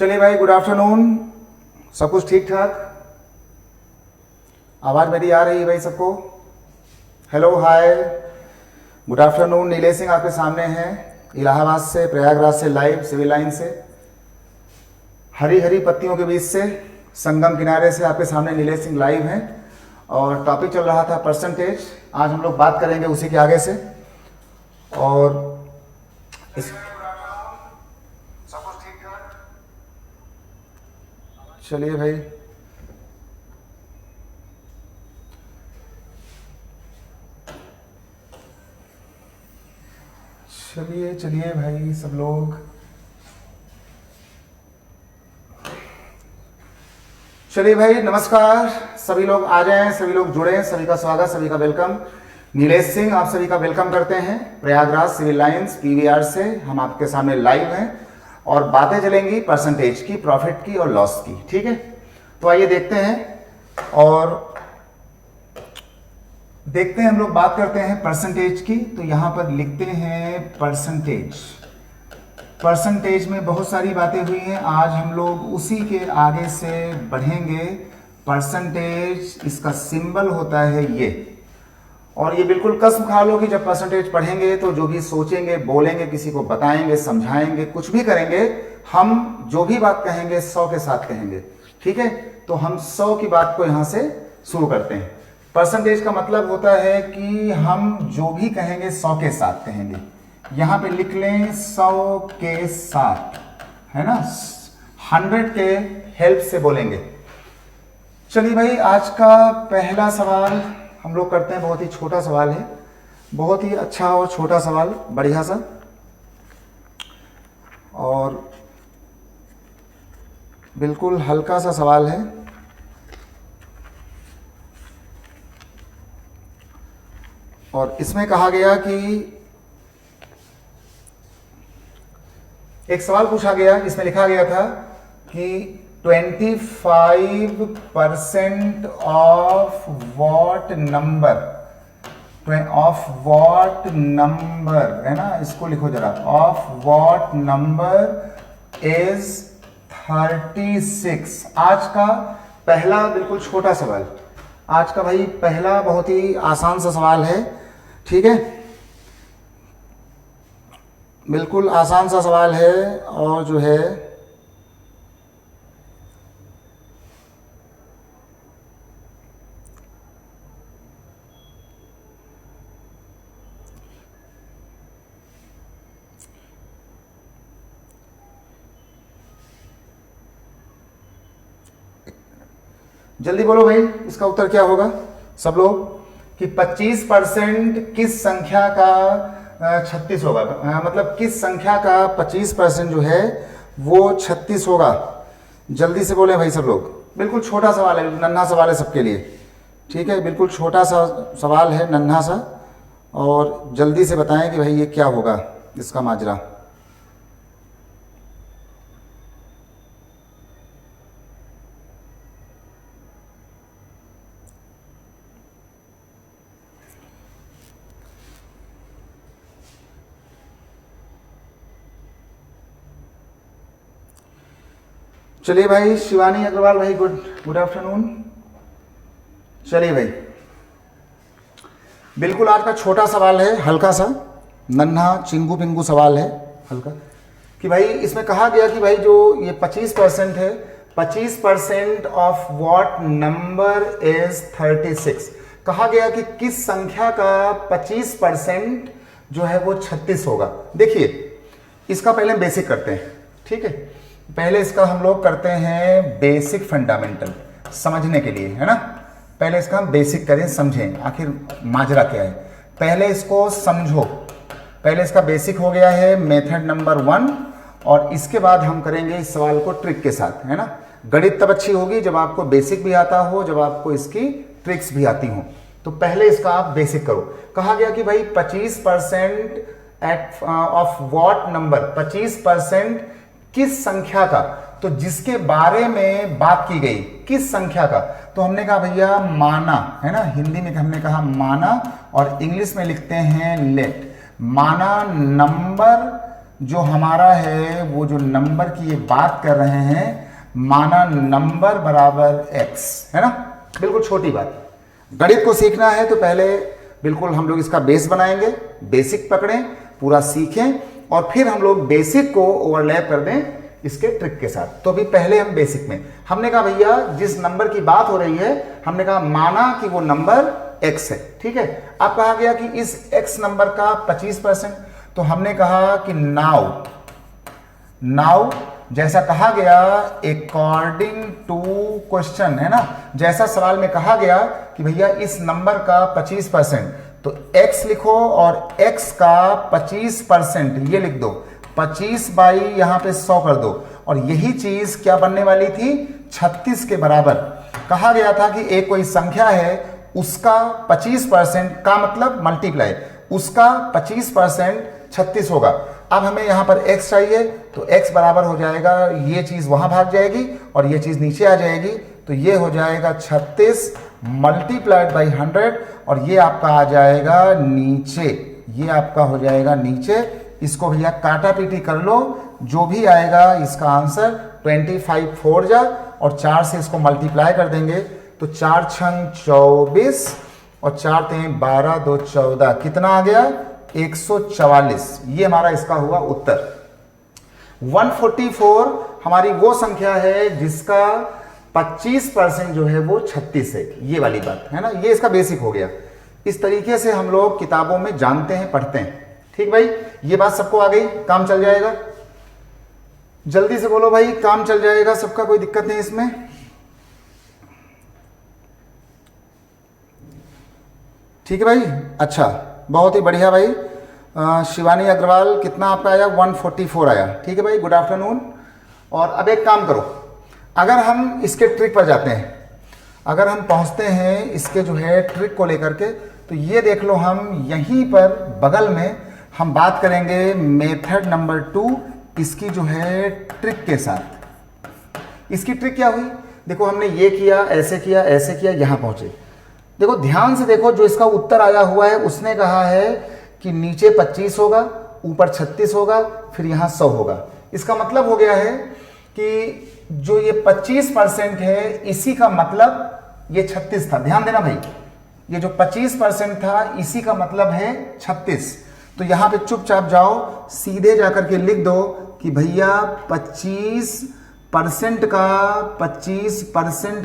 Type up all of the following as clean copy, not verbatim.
चलिए भाई, good afternoon. सब कुछ ठीक ठाक? आवाज़ मेरी आ रही है भाई सबको? हेलो, हाय, गुड आफ्टरनून। नीलेश सिंह आपके सामने हैं, इलाहाबाद से, प्रयागराज से, लाइव सिविल लाइन से, हरी हरी पत्तियों के बीच से, संगम किनारे से आपके सामने नीलेश सिंह लाइव हैं। और टॉपिक चल रहा था परसेंटेज। आज हम लोग बात करेंगे उसी के आगे से। और इस चलिए भाई, चलिए भाई सब लोग, चलिए भाई, नमस्कार। सभी लोग आ जाएं, सभी लोग जुड़ें, सभी का स्वागत, सभी का वेलकम। नीलेश सिंह आप सभी का वेलकम करते हैं प्रयागराज सिविल लाइंस पीवीआर से। हम आपके सामने लाइव हैं और बातें चलेंगी परसेंटेज की, प्रॉफिट की और लॉस की। ठीक है, तो आइए देखते हैं और देखते हैं, हम लोग बात करते हैं परसेंटेज की। तो यहां पर लिखते हैं परसेंटेज। परसेंटेज में बहुत सारी बातें हुई हैं, आज हम लोग उसी के आगे से बढ़ेंगे। परसेंटेज, इसका सिंबल होता है ये। और ये बिल्कुल कसम खा लो कि जब परसेंटेज पढ़ेंगे तो जो भी सोचेंगे, बोलेंगे, किसी को बताएंगे, समझाएंगे, कुछ भी करेंगे, हम जो भी बात कहेंगे 100 के साथ कहेंगे। ठीक है, तो हम 100 की बात को यहां से शुरू करते हैं। परसेंटेज का मतलब होता है कि हम जो भी कहेंगे 100 के साथ कहेंगे। यहां पे लिख लें 100 के साथ, है ना, 100 के हेल्प से बोलेंगे। चलिए भाई, आज का पहला सवाल हम लोग करते हैं। बहुत ही छोटा सवाल है, बहुत ही अच्छा और छोटा सवाल, बढ़िया सा। और बिल्कुल हल्का सा सवाल है। और इसमें कहा गया कि एक सवाल पूछा गया, इसमें लिखा गया था कि 25% ऑफ व्हाट नंबर, है ना, इसको लिखो जरा, ऑफ व्हाट नंबर इज 36। आज का पहला बिल्कुल छोटा सवाल, आज का भाई पहला बहुत ही आसान सा सवाल है। ठीक है, बिल्कुल आसान सा सवाल है। और जो है जल्दी बोलो भाई, इसका उत्तर क्या होगा सब लोग? कि 25% किस संख्या का 36 होगा, मतलब किस संख्या का 25% जो है वो 36 होगा। जल्दी से बोले भाई सब लोग। बिल्कुल छोटा सवाल है, नन्हा सवाल है सबके लिए। ठीक है, बिल्कुल छोटा सा सवाल है, नन्हा सा। और जल्दी से बताएं कि भाई ये क्या होगा इसका माजरा। चलिए भाई, शिवानी अग्रवाल भाई, गुड आफ्टरनून। चलिए भाई, बिल्कुल आज का छोटा सवाल है, हल्का सा, नन्हा चिंगू पिंगू सवाल है, हल्का। कि भाई इसमें कहा गया कि भाई जो ये 25% है, 25% ऑफ व्हाट नंबर इज 36। कहा गया कि किस संख्या का 25% जो है वो 36 होगा। देखिए, इसका पहले बेसिक करते हैं। ठीक है, पहले इसका हम लोग करते हैं बेसिक फंडामेंटल, समझने के लिए, है ना। पहले इसका हम बेसिक करें, समझें आखिर माजरा क्या है। पहले इसको समझो। पहले इसका बेसिक हो गया है मेथड नंबर 1, और इसके बाद हम करेंगे इस सवाल को ट्रिक के साथ, है ना। गणित तब अच्छी होगी जब आपको बेसिक भी आता हो, जब आपको इसकी ट्रिक्स भी आती हो। तो पहले इसका आप बेसिक करो। कहा गया कि भाई 25% ऑफ व्हाट नंबर, 25% किस संख्या का, तो जिसके बारे में बात की गई, किस संख्या का, तो हमने कहा भैया माना, है ना, हिंदी में हमने कहा माना, और इंग्लिश में लिखते हैं लेट। माना नंबर जो हमारा है वो जो नंबर की ये बात कर रहे हैं, माना नंबर बराबर x, है ना, बिल्कुल छोटी बात। गणित को सीखना है तो पहले बिल्कुल हम लोग इसका बेस बनाएंगे, बेसिक पकड़ें, पूरा सीखें और फिर हम लोग बेसिक को ओवरलैप कर दें इसके ट्रिक के साथ। तो अभी पहले हम बेसिक में हमने कहा भैया जिस नंबर की बात हो रही है, हमने कहा माना कि वो नंबर x है, ठीक है। अब कहा गया कि इस x नंबर का 25%, तो हमने कहा कि नाउ जैसा कहा गया अकॉर्डिंग टू क्वेश्चन, है ना, जैसा सवाल में कहा गया कि भैया इस नंबर का 25%, तो x लिखो और x का 25% ये लिख दो, 25 बाई यहां पे 100 कर दो, और यही चीज क्या बनने वाली थी, 36 के बराबर। कहा गया था कि एक कोई संख्या है उसका 25% का मतलब मल्टीप्लाई, उसका 25% 36 होगा। अब हमें यहां पर x चाहिए, तो x बराबर हो जाएगा, ये चीज वहां भाग जाएगी और ये चीज नीचे आ जाएगी, तो ये हो जाएगा 36 मल्टीप्लाइड बाई 100, और ये आपका आ जाएगा नीचे, ये आपका हो जाएगा नीचे। इसको भैया काटा पीटी कर लो, जो भी आएगा इसका आंसर 25 4 जा, और 4 से इसको मल्टीप्लाई कर देंगे तो 4 छंग 24 और 4 तें 12 2 14, कितना आ गया 144। ये हमारा इसका हुआ उत्तर। 144 हमारी वो संख्या है जिसका 25% जो है वो 36 है, ये वाली बात है ना, ये इसका बेसिक हो गया। इस तरीके से हम लोग किताबों में जानते हैं, पढ़ते हैं। ठीक भाई, ये बात सबको आ गई, काम चल जाएगा। जल्दी से बोलो भाई, काम चल जाएगा सबका, कोई दिक्कत नहीं इसमें। ठीक है भाई, अच्छा, बहुत ही बढ़िया भाई। शिवानी अग्रवाल, कितना आपका आया, 144 आया। ठीक है भाई, गुड आफ्टरनून। और अब एक काम करो, अगर हम इसके ट्रिक पर जाते हैं, अगर हम पहुंचते हैं इसके जो है ट्रिक को लेकर के, तो ये देख लो, हम यहीं पर बगल में हम बात करेंगे मेथड नंबर 2 इसकी जो है ट्रिक के साथ। इसकी ट्रिक क्या हुई, देखो हमने ये किया, ऐसे किया, ऐसे किया, यहां पहुंचे। देखो ध्यान से देखो, जो इसका उत्तर आया हुआ है उसने कहा है कि नीचे 25 होगा, ऊपर 36 होगा, फिर यहां 100 होगा। इसका मतलब हो गया है कि जो ये 25% है इसी का मतलब ये 36 था। ध्यान देना भाई, ये जो 25% था इसी का मतलब है 36। तो यहां पे चुपचाप जाओ, सीधे जाकर के लिख दो कि भैया 25%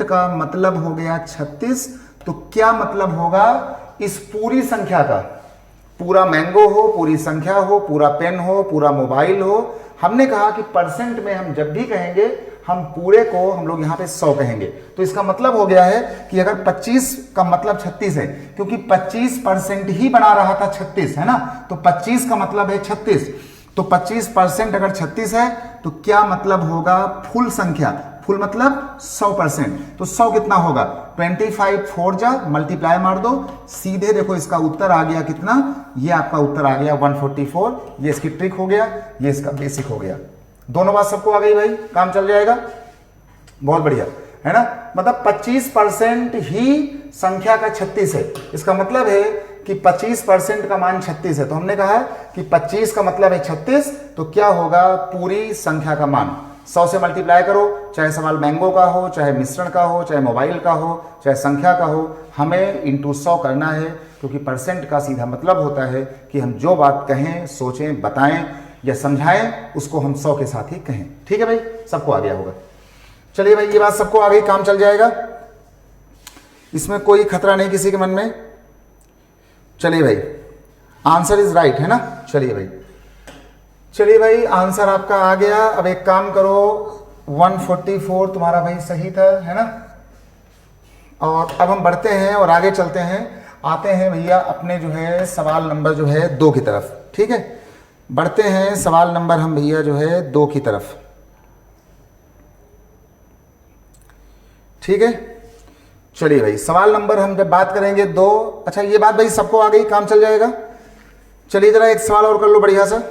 का मतलब हो गया 36। तो क्या मतलब होगा इस पूरी संख्या का, पूरा मैंगो हो, पूरी संख्या हो, पूरा पेन हो, पूरा मोबाइल हो। हमने कहा कि परसेंट में हम जब भी कहेंगे हम पूरे को हम लोग यहाँ पे 100 कहेंगे। तो इसका मतलब हो गया है कि अगर 25 का मतलब 36 है, क्योंकि 25% ही बना रहा था 36, है ना, तो 25 का मतलब है 36। तो 25% अगर 36 है तो क्या मतलब होगा, फुल संख्या, फुल मतलब 100%। तो 100 कितना होगा, 25 4 जा, मल्टीप्लाई मार दो, सीधे देखो इसका उत्तर आ गया कितना, ये आपका उत्तर आ गया 144। ये इसकी ट्रिक हो गया, ये इसका बेसिक हो गया। दोनों बात सबको आ गई भाई, काम चल जाएगा, बहुत बढ़िया, है ना। मतलब 25% ही संख्या का 36 है, इसका मतलब है कि 25% का मान 36 है। तो हमने कहा कि 25 का मतलब है 36, तो क्या होगा, पूरी संख्या का मान 100 से मल्टीप्लाई करो, चाहे सवाल मैंगो का हो, चाहे मिश्रण का हो, चाहे मोबाइल का हो, चाहे संख्या का हो, हमें इंटू 100 करना है। क्योंकि परसेंट का सीधा मतलब होता है कि हम जो बात कहें, सोचें, बताएं या समझाएं, उसको हम 100 के साथ ही कहें। ठीक है भाई, सबको आ गया होगा। चलिए भाई, ये बात सबको आ गई, काम चल जाएगा, इसमें कोई खतरा नहीं किसी के मन में। चलिए भाई, आंसर इज राइट, है ना। चलिए भाई, चलिए भाई, आंसर आपका आ गया। अब एक काम करो, 144 तुम्हारा भाई सही था, है ना। और अब हम बढ़ते हैं और आगे चलते हैं, आते हैं भैया अपने जो है सवाल नंबर जो है 2 की तरफ। ठीक है, बढ़ते हैं सवाल नंबर हम भैया जो है 2 की तरफ। ठीक है, चलिए भाई, सवाल नंबर हम जब बात करेंगे 2, अच्छा ये बात भाई सबको आ गई, काम चल जाएगा। चलिए जरा एक सवाल और कर लो, बढ़िया सा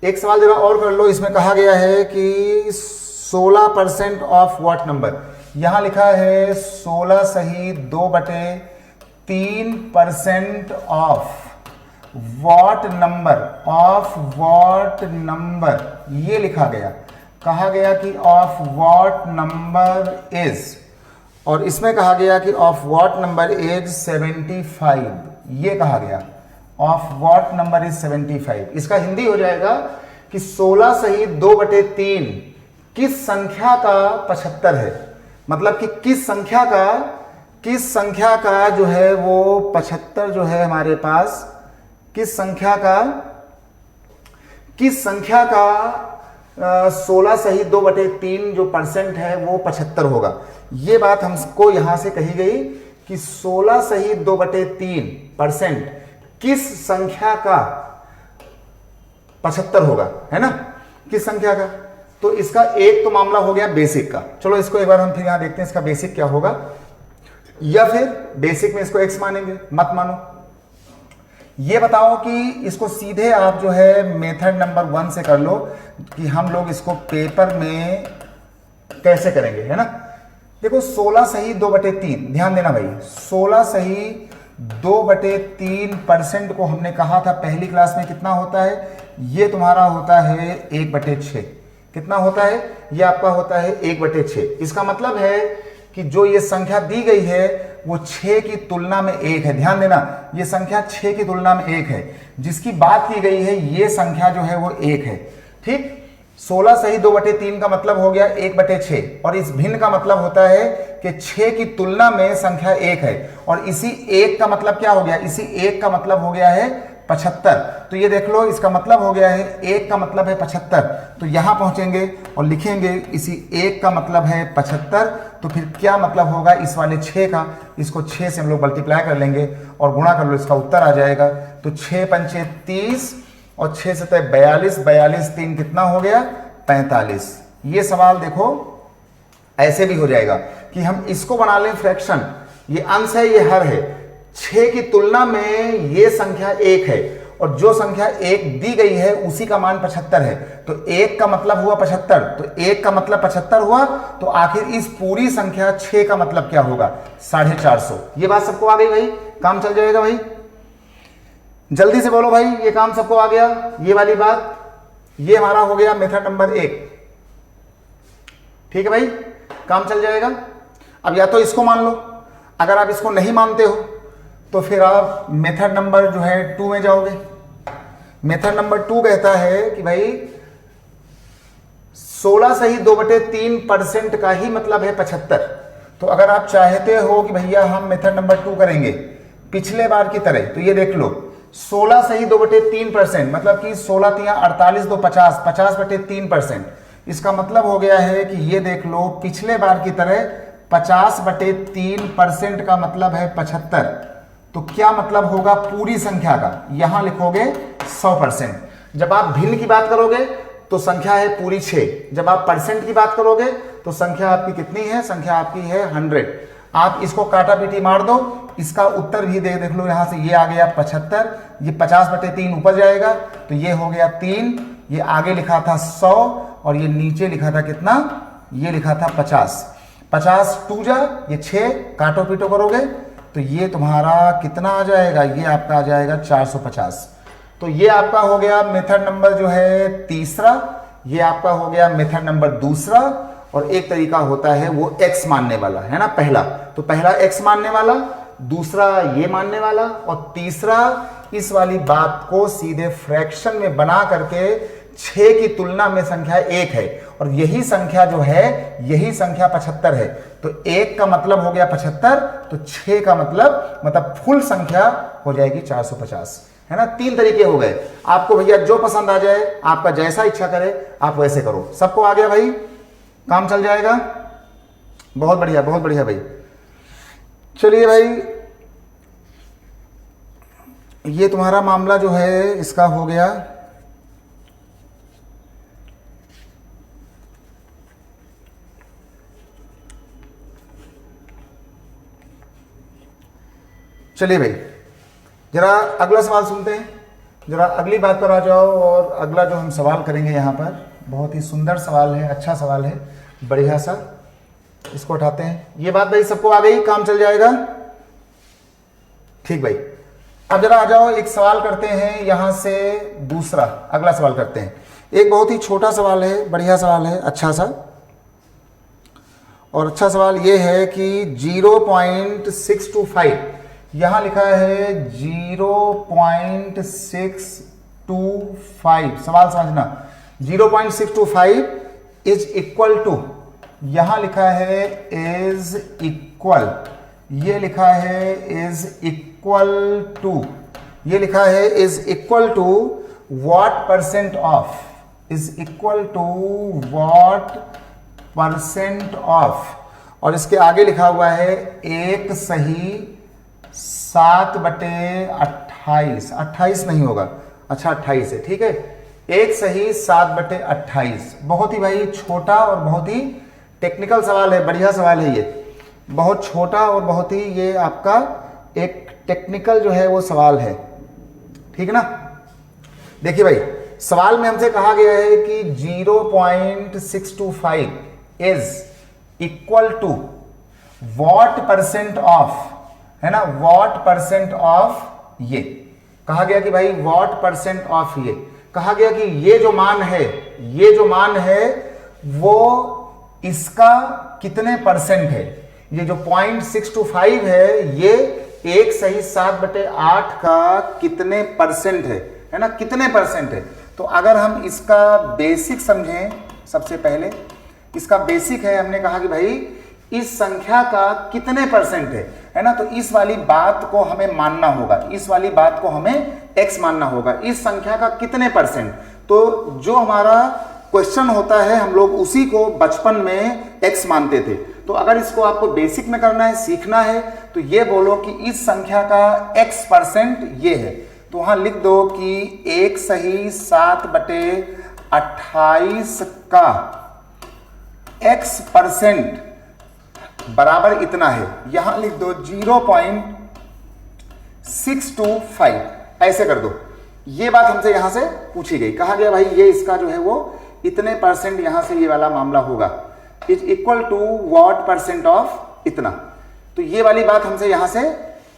एक सवाल जरा और कर लो। इसमें कहा गया है कि 16% ऑफ व्हाट नंबर, यहां लिखा है 16 सही 2/3% ऑफ व्हाट नंबर ये लिखा गया, कहा गया कि ऑफ व्हाट नंबर इज, और इसमें कहा गया कि ऑफ व्हाट नंबर इज 75, ये कहा गया ऑफ व्हाट नंबर इज 75। इसका हिंदी हो जाएगा कि 16 सही 2/3 किस संख्या का 75 है, मतलब कि किस संख्या का जो है वो 75 जो है हमारे पास, किस संख्या का 16 सही 2/3 जो परसेंट है वो 75 होगा। ये बात हमको यहां से कही गई कि 16 सही 2/3% किस संख्या का 75 होगा, है ना, किस संख्या का। तो इसका एक तो मामला हो गया बेसिक का, चलो इसको एक बार हम फिर यहां देखते हैं इसका बेसिक क्या होगा, या फिर बेसिक में इसको x मानेंगे, मत मानो। ये बताओ कि इसको सीधे आप जो है मेथड नंबर 1 से कर लो कि हम लोग इसको पेपर में कैसे करेंगे, है ना। देखो 16 सही 2/3, ध्यान देना भाई, 16 सही 2/3% को हमने कहा था पहली क्लास में कितना होता है, ये तुम्हारा होता है 1/6। कितना होता है, ये आपका होता है 1/6। इसका मतलब है कि जो ये संख्या दी गई है वो 6 की तुलना में 1 है। ध्यान देना, ये संख्या 6 की तुलना में 1 है, जिसकी बात की गई है ये संख्या जो है वो 1 है। ठीक, 16 सही 2/3 का मतलब हो गया 1/6, और इस भिन्न का मतलब होता है कि 6 की तुलना में संख्या 1 है, और इसी 1 का मतलब क्या हो गया, इसी 1 का मतलब हो गया है 75। तो ये देख लो, इसका मतलब हो गया है 1 का मतलब है 75। तो यहां पहुंचेंगे और लिखेंगे इसी 1 का मतलब है 75। तो फिर क्या मतलब होगा इस वाले 6 का, इसको 6 से हम लोग मल्टीप्लाई कर लेंगे और गुणा कर लो, इसका उत्तर आ जाएगा। तो 6 पंचे 30 और 6 से 42, 42 3 कितना हो गया 45। ये सवाल देखो ऐसे भी हो जाएगा कि हम इसको बना लें फ्रैक्शन, ये अंश है ये हर है, 6 की तुलना में ये संख्या 1 है, और जो संख्या 1 दी गई है उसी का मान 75 है। तो 1 का मतलब हुआ 75, तो 1 का मतलब 75 हुआ, तो आखिर इस पूरी संख्या 6 का मतलब क्या होगा 450। ये बात सबको आ गई भाई, काम चल जाएगा भाई, जल्दी से बोलो भाई, ये काम सबको आ गया, ये वाली बात। ये हमारा हो गया मेथड नंबर 1। ठीक है भाई, काम चल जाएगा। अब या तो इसको मान लो, अगर आप इसको नहीं मानते हो तो फिर आप मेथड नंबर जो है 2 में जाओगे। मेथड नंबर 2 कहता है कि भाई 16 सही 2/3% का ही मतलब है 75। तो अगर आप चाहते हो कि भैया हम मेथड नंबर 2 करेंगे पिछले बार की तरह, तो ये देख लो 16 सही 2/3%, मतलब कि 16 तिया 48 2 50, 50/3%। इसका मतलब हो गया है कि ये देख लो पिछले बार की तरह 50/3% का मतलब है 75। तो क्या मतलब होगा पूरी संख्या का, यहां लिखोगे 100%। जब आप भिन्न की बात करोगे तो संख्या है पूरी 6, जब आप परसेंट की बात करोगे तो संख्या आपकी कितनी है, संख्या आपकी है 100। आप इसको काटा पीटी मार दो, इसका उत्तर भी देख लो, यहां से ये आ गया 75, ये 50/3 ऊपर जाएगा तो ये हो गया 3, ये आगे लिखा था 100 और ये नीचे लिखा था कितना, ये लिखा था 50। 50 2 जा, ये 6 काटो पीटो करोगे तो ये तुम्हारा कितना आ जाएगा, ये आपका आ जाएगा 450। तो ये आपका हो गया मेथड नंबर जो है तीसरा, ये आपका हो गया मेथड नंबर दूसरा। और एक तरीका होता है वो x मानने वाला, है ना, पहला तो पहला x मानने वाला, दूसरा ये मानने वाला, और तीसरा इस वाली बात को सीधे फ्रैक्शन में बना करके 6 की तुलना में संख्या 1 है और यही संख्या जो है यही संख्या 75 है। तो 1 का मतलब हो गया 75, तो 6 का मतलब फुल संख्या हो जाएगी 450, है ना। 3 तरीके हो गए, आपको भैया जो पसंद आ जाए, आपका जैसा इच्छा करे आप वैसे करो। सबको आ गया भाई, काम चल जाएगा, बहुत बढ़िया भाई। चलिए भाई, ये तुम्हारा मामला जो है इसका हो गया। चलिए भाई, जरा अगला सवाल सुनते हैं, जरा अगली बात पर आ जाओ। और अगला जो हम सवाल करेंगे यहाँ पर बहुत ही सुंदर सवाल है, अच्छा सवाल है, बढ़िया सा, इसको उठाते हैं। ये बात भाई सबको आ गई, काम चल जाएगा। ठीक भाई, अब जरा आ जाओ, एक सवाल करते हैं यहां से, दूसरा अगला सवाल करते हैं। एक बहुत ही छोटा सवाल है, बढ़िया सवाल है, अच्छा सा। और अच्छा सवाल ये है कि 0.625, यहां लिखा है 0.625, सवाल समझना। 0.625 इज इक्वल टू, यहां लिखा है इज इक्वल, ये लिखा है इज इक्वल टू, ये लिखा है is equal to what percent of, is equal to what percent of, और इसके आगे लिखा हुआ है 1 सही 7/28, 28 नहीं होगा, अच्छा 28 है, ठीक है, 1 सही 7/28। बहुत ही भाई छोटा और बहुत ही टेक्निकल सवाल है, बढ़िया सवाल है ये, बहुत छोटा और बहुत ही ये आपका एक टेक्निकल जो है वो सवाल है, ठीक है ना। देखिए भाई, सवाल में हमसे कहा गया है कि 0.625 is equal to what percent of, है ना, व्हाट परसेंट ऑफ, ये कहा गया कि भाई व्हाट परसेंट ऑफ, ये कहा गया कि ये जो मान है, ये जो मान है वो इसका कितने परसेंट है। ये जो 0.625 है ये 1 सही 7/8 का कितने परसेंट है ना, कितने परसेंट है। तो अगर हम इसका बेसिक समझें, सबसे पहले इसका बेसिक है, हमने कहा कि भाई इस संख्या का कितने परसेंट है ना, तो इस वाली बात को हमें मानना होगा, इस वाली बात को हमें x मानना होगा, इस संख्या का कितने परसेंट। तो जो हमारा क्वेश्चन होता है हम लोग उसी को बचपन में x मानते थे। तो अगर इसको आपको बेसिक में करना है, सीखना है, तो ये बोलो कि इस संख्या का x परसेंट ये है, तो वहां लिख दो कि 1 सही 7/28 का x परसेंट बराबर इतना है। यहां लिख दो 0.625, ऐसे कर दो। ये बात हमसे यहां से पूछी गई, कहा गया भाई ये इसका जो है वो इतने परसेंट, यहां से ये वाला मामला होगा, is equal to what percent of इतना। तो ये वाली बात हमसे यहां से,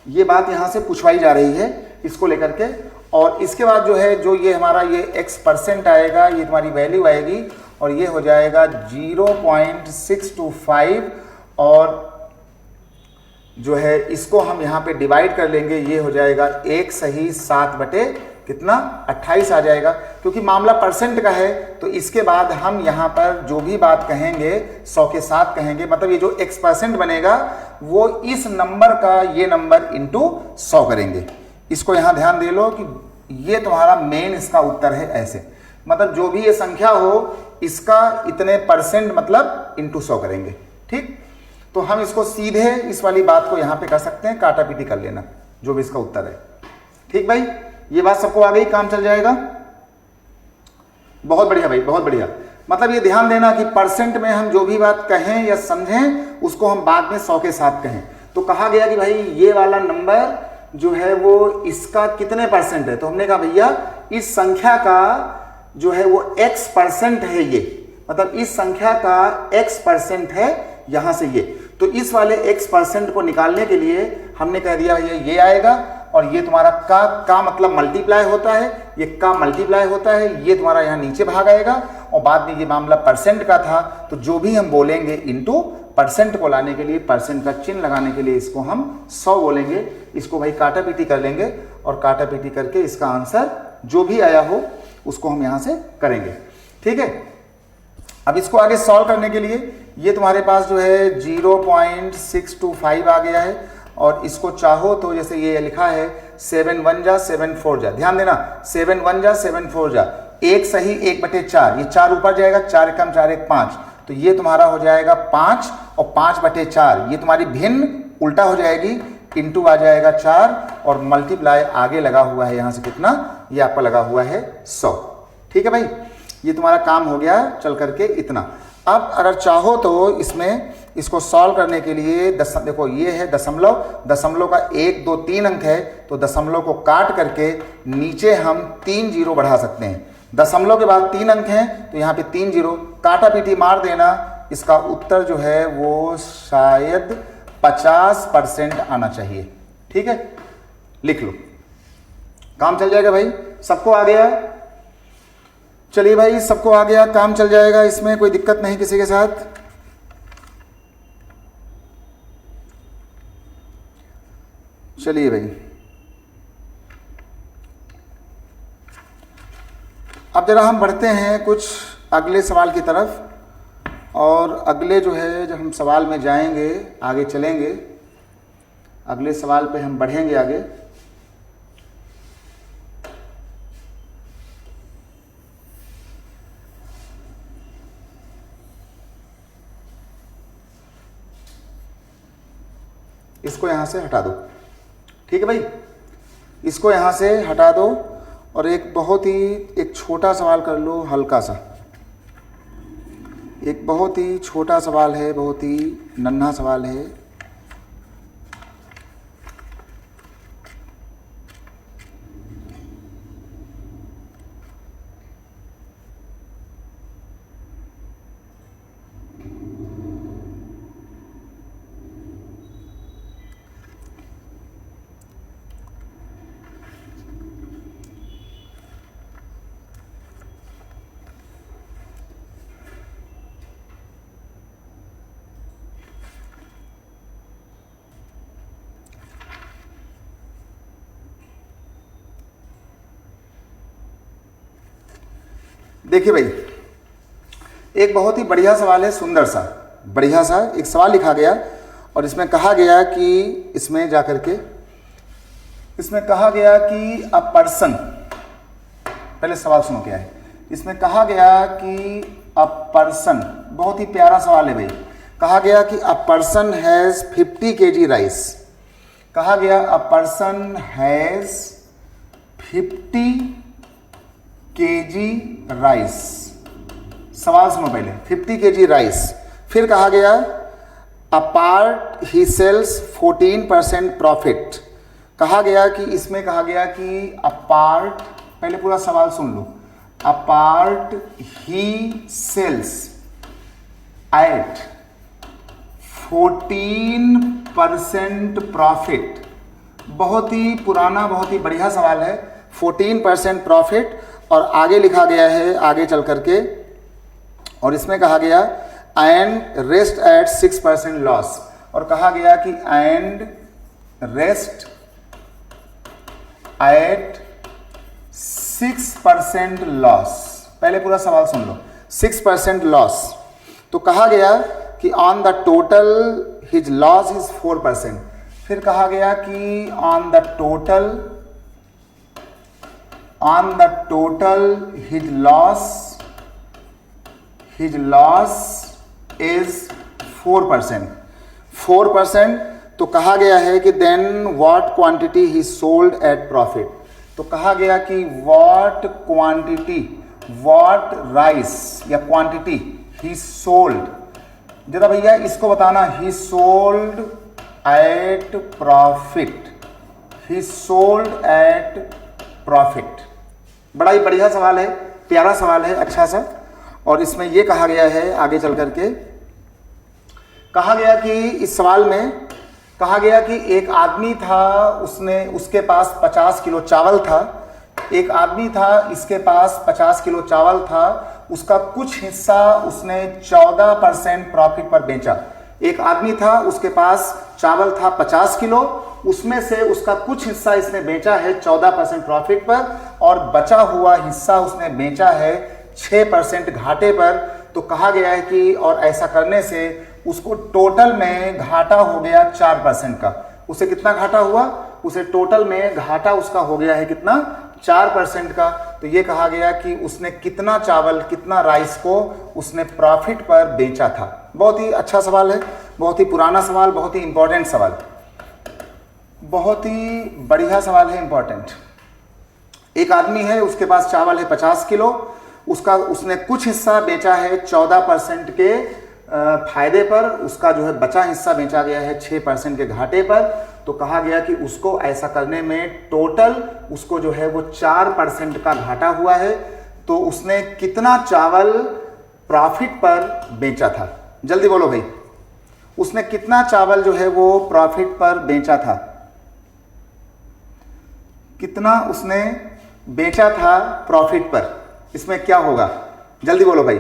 ये बात यहां से पूछवाई जा रही है इसको लेकर के। और इसके बाद जो है, जो ये हमारा ये x परसेंट आएगा, ये तुम्हारी वैल्यू आएगी और ये हो जाएगा 0.625, और जो है इसको हम यहां पे डिवाइड कर लेंगे, ये हो जाएगा 1 सही 7/28 आ जाएगा। क्योंकि मामला परसेंट का है तो इसके बाद हम यहां पर जो भी बात कहेंगे 100 के साथ कहेंगे, मतलब ये जो x परसेंट बनेगा वो इस नंबर का ये नंबर इंटू 100 करेंगे। इसको यहां ध्यान दे लो कि ये तुम्हारा मेन इसका उत्तर है, ऐसे मतलब जो भी ये संख्या हो इसका इतने परसेंट मतलब इंटू 100 करेंगे, ठीक। तो हम इसको सीधे इस वाली बात को यहां पे कर सकते हैं, काटा पीटी कर लेना जो भी इसका उत्तर है, ठीक भाई। ये बात सबको आ गई, काम चल जाएगा। बहुत बढ़िया भाई, बहुत बढ़िया। मतलब ये ध्यान देना कि परसेंट में हम जो भी बात कहें या समझें उसको हम बाद में 100 के साथ कहें। तो कहा गया कि भाई ये वाला नंबर जो है वो इसका कितने परसेंट है, तो हमने कहा भैया इस संख्या का जो है वो x परसेंट है, ये मतलब इस संख्या का x परसेंट है यहां से ये। तो इस वाले x परसेंट को निकालने के लिए हमने कह दिया भैया ये आएगा, और ये तुम्हारा का मतलब मल्टीप्लाई होता है, ये का मल्टीप्लाई होता है, ये तुम्हारा यहाँ नीचे भाग आएगा। और बाद में ये मामला परसेंट का था, तो जो भी हम बोलेंगे इनटू परसेंट को लाने के लिए, परसेंट का चिन्ह लगाने के लिए इसको हम 100 बोलेंगे। इसको भाई काटा पीटी कर लेंगे, और काटा पीटी करके इसका आंसर जो भी आया हो उसको हम यहाँ से करेंगे, ठीक है। अब इसको आगे सॉल्व करने के लिए ये तुम्हारे पास जो है 0.625 आ गया है, और इसको चाहो तो जैसे ये लिखा है 7 1 जा 7 4 जा, ध्यान देना 7 1 जा 7 4 जा, 1 सही 1/4, ये 4 ऊपर जाएगा, 4 कम 4 1 5, तो ये तुम्हारा हो जाएगा 5, और 5/4 ये तुम्हारी भिन्न उल्टा हो जाएगी, इंटू आ जाएगा 4, और मल्टीप्लाई आगे लगा हुआ है यहाँ से कितना, ये आपका लगा हुआ है 100, ठीक है भाई। ये तुम्हारा काम हो गया चल करके इतना। अब अगर चाहो तो इसमें इसको सॉल्व करने के लिए देखो ये है दशमलव, दशमलव का 1 2 3 अंक है, तो दशमलव को काट करके नीचे हम 3 जीरो बढ़ा सकते हैं। दशमलव के बाद 3 अंक हैं, तो यहाँ पे 3 जीरो, काटा पीटी मार देना, इसका उत्तर जो है वो शायद 50% आना चाहिए, ठीक है, लिख लो। काम चल जाएगा भाई, सबको आ गया? चलिए भाई, सबको आ गया, काम चल जाएगा, इसमें कोई दिक्कत नहीं किसी के साथ। चलिए भाई, अब जरा हम बढ़ते हैं कुछ अगले सवाल की तरफ, और अगले जो है जब हम सवाल में जाएंगे, आगे चलेंगे, अगले सवाल पे हम बढ़ेंगे आगे। इसको यहां से हटा दो, ठीक है भाई, इसको यहां से हटा दो, और एक बहुत ही एक छोटा सवाल कर लो, हल्का सा, एक बहुत ही छोटा सवाल है, बहुत ही नन्हा सवाल है। देखिए भाई, एक बहुत ही बढ़िया सवाल है, सुंदर सा, बढ़िया सा एक सवाल लिखा गया, और इसमें कहा गया कि इसमें जाकर के इसमें कहा गया कि अ पर्सन, पहले सवाल सुनो क्या है। इसमें कहा गया कि अ पर्सन, बहुत ही प्यारा सवाल है भाई, कहा गया कि a person has 50 kg rice. कहा गया a person has 50 kg rice. सवाल सुनो पहले, 50 kg राइस। फिर कहा गया a part he sells 14% profit. कहा गया कि इसमें कहा गया कि अ पार्ट, पहले पूरा सवाल सुन लो, a part he sells at 14% profit. बहुत ही पुराना, बहुत ही बढ़िया सवाल है, 14% प्रॉफिट, और आगे लिखा गया है, आगे चल करके, और इसमें कहा गया एंड रेस्ट एट 6% लॉस, और कहा गया कि एंड रेस्ट एट 6% लॉस। पहले पूरा सवाल सुन लो, 6% लॉस। तो कहा गया कि on the total his loss is 4%। फिर कहा गया कि on the total his loss is 4%। 4%। तो कहा गया है कि then what quantity he sold at profit। तो कहा गया कि what rice या quantity he sold, जरा भैया इसको बताना, he sold at profit। बड़ा ही बढ़िया सवाल है, प्यारा सवाल है, अच्छा सा। और इसमें यह कहा गया है, आगे चल करके कहा गया कि इस सवाल में कहा गया कि एक आदमी था, उसके पास 50 किलो चावल था। एक आदमी था, इसके पास 50 किलो चावल था, उसका कुछ हिस्सा उसने 14% प्रॉफिट पर बेचा। एक आदमी था, उसके पास चावल था 50 किलो, उसमें से उसका कुछ हिस्सा इसने बेचा है 14% प्रॉफिट पर, और बचा हुआ हिस्सा उसने बेचा है 6% घाटे पर। तो कहा गया है कि और ऐसा करने से उसको टोटल में घाटा हो गया 4% का। उसे कितना घाटा हुआ? उसे टोटल में घाटा उसका हो गया है कितना? 4% का। तो ये कहा गया कि उसने कितना चावल, कितना राइस को उसने प्रॉफिट पर बेचा था। बहुत ही अच्छा सवाल है, बहुत ही पुराना सवाल, बहुत ही इंपॉर्टेंट सवाल, बहुत ही बढ़िया सवाल है, इंपॉर्टेंट। एक आदमी है, उसके पास चावल है 50 किलो, उसने कुछ हिस्सा बेचा है 14% के फायदे पर, उसका जो है बचा हिस्सा बेचा गया है 6% के घाटे पर। तो कहा गया कि उसको ऐसा करने में टोटल उसको जो है वो 4% का घाटा हुआ है। तो उसने कितना चावल प्रॉफिट पर बेचा था? जल्दी बोलो भाई, उसने कितना चावल जो है वो प्रॉफिट पर बेचा था? कितना उसने बेचा था प्रॉफिट पर, इसमें क्या होगा? जल्दी बोलो भाई।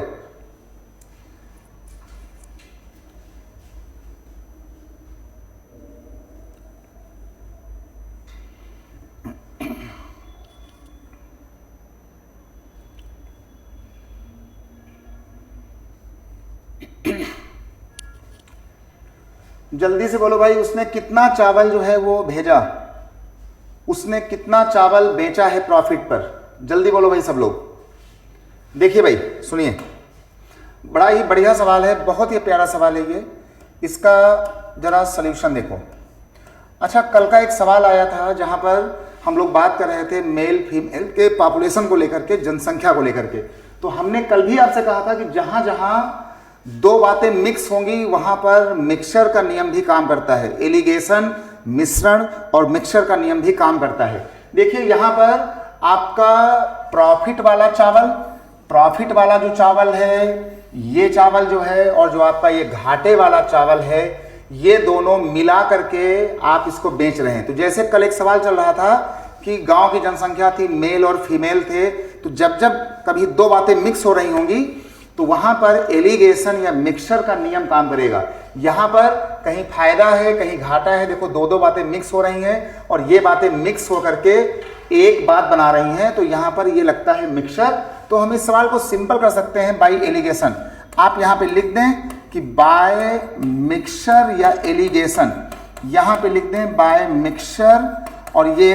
जल्दी से बोलो भाई, उसने कितना चावल जो है वो भेजा, उसने कितना चावल बेचा है प्रॉफिट पर? जल्दी बोलो भाई सब लोग। देखिए भाई सुनिए, बड़ा ही बढ़िया सवाल है, बहुत ही प्यारा सवाल है ये। इसका जरा सॉल्यूशन देखो। अच्छा, कल का एक सवाल आया था जहां पर हम लोग बात कर रहे थे मेल फीमेल के पॉपुलेशन को लेकर के, जनसंख्या को लेकर के। तो हमने कल भी आपसे कहा था कि जहां जहां दो बातें मिक्स होंगी वहां पर मिक्सचर का नियम भी काम करता है। एलिगेशन, मिश्रण और मिक्सचर का नियम भी काम करता है। देखिए यहां पर आपका प्रॉफिट वाला चावल, प्रॉफिट वाला जो चावल है, ये चावल जो है, और जो आपका ये घाटे वाला चावल है, ये दोनों मिला करके आप इसको बेच रहे हैं। तो जैसे कल एक सवाल चल रहा था कि गांव की जनसंख्या थी, मेल और फीमेल थे, तो जब जब कभी दो बातें मिक्स हो रही होंगी तो वहां पर एलिगेशन या मिक्सचर का नियम काम करेगा। यहां पर कहीं फायदा है, कहीं घाटा है। देखो दो दो बातें मिक्स हो रही हैं और ये बातें मिक्स होकर के एक बात बना रही हैं, तो यहां पर ये लगता है मिक्सचर। तो हम इस सवाल को सिंपल कर सकते हैं बाय एलिगेशन। आप यहां पे लिख दें कि बाय मिक्सचर या एलिगेशन, यहां पे लिख दें बाय मिक्सचर, और ये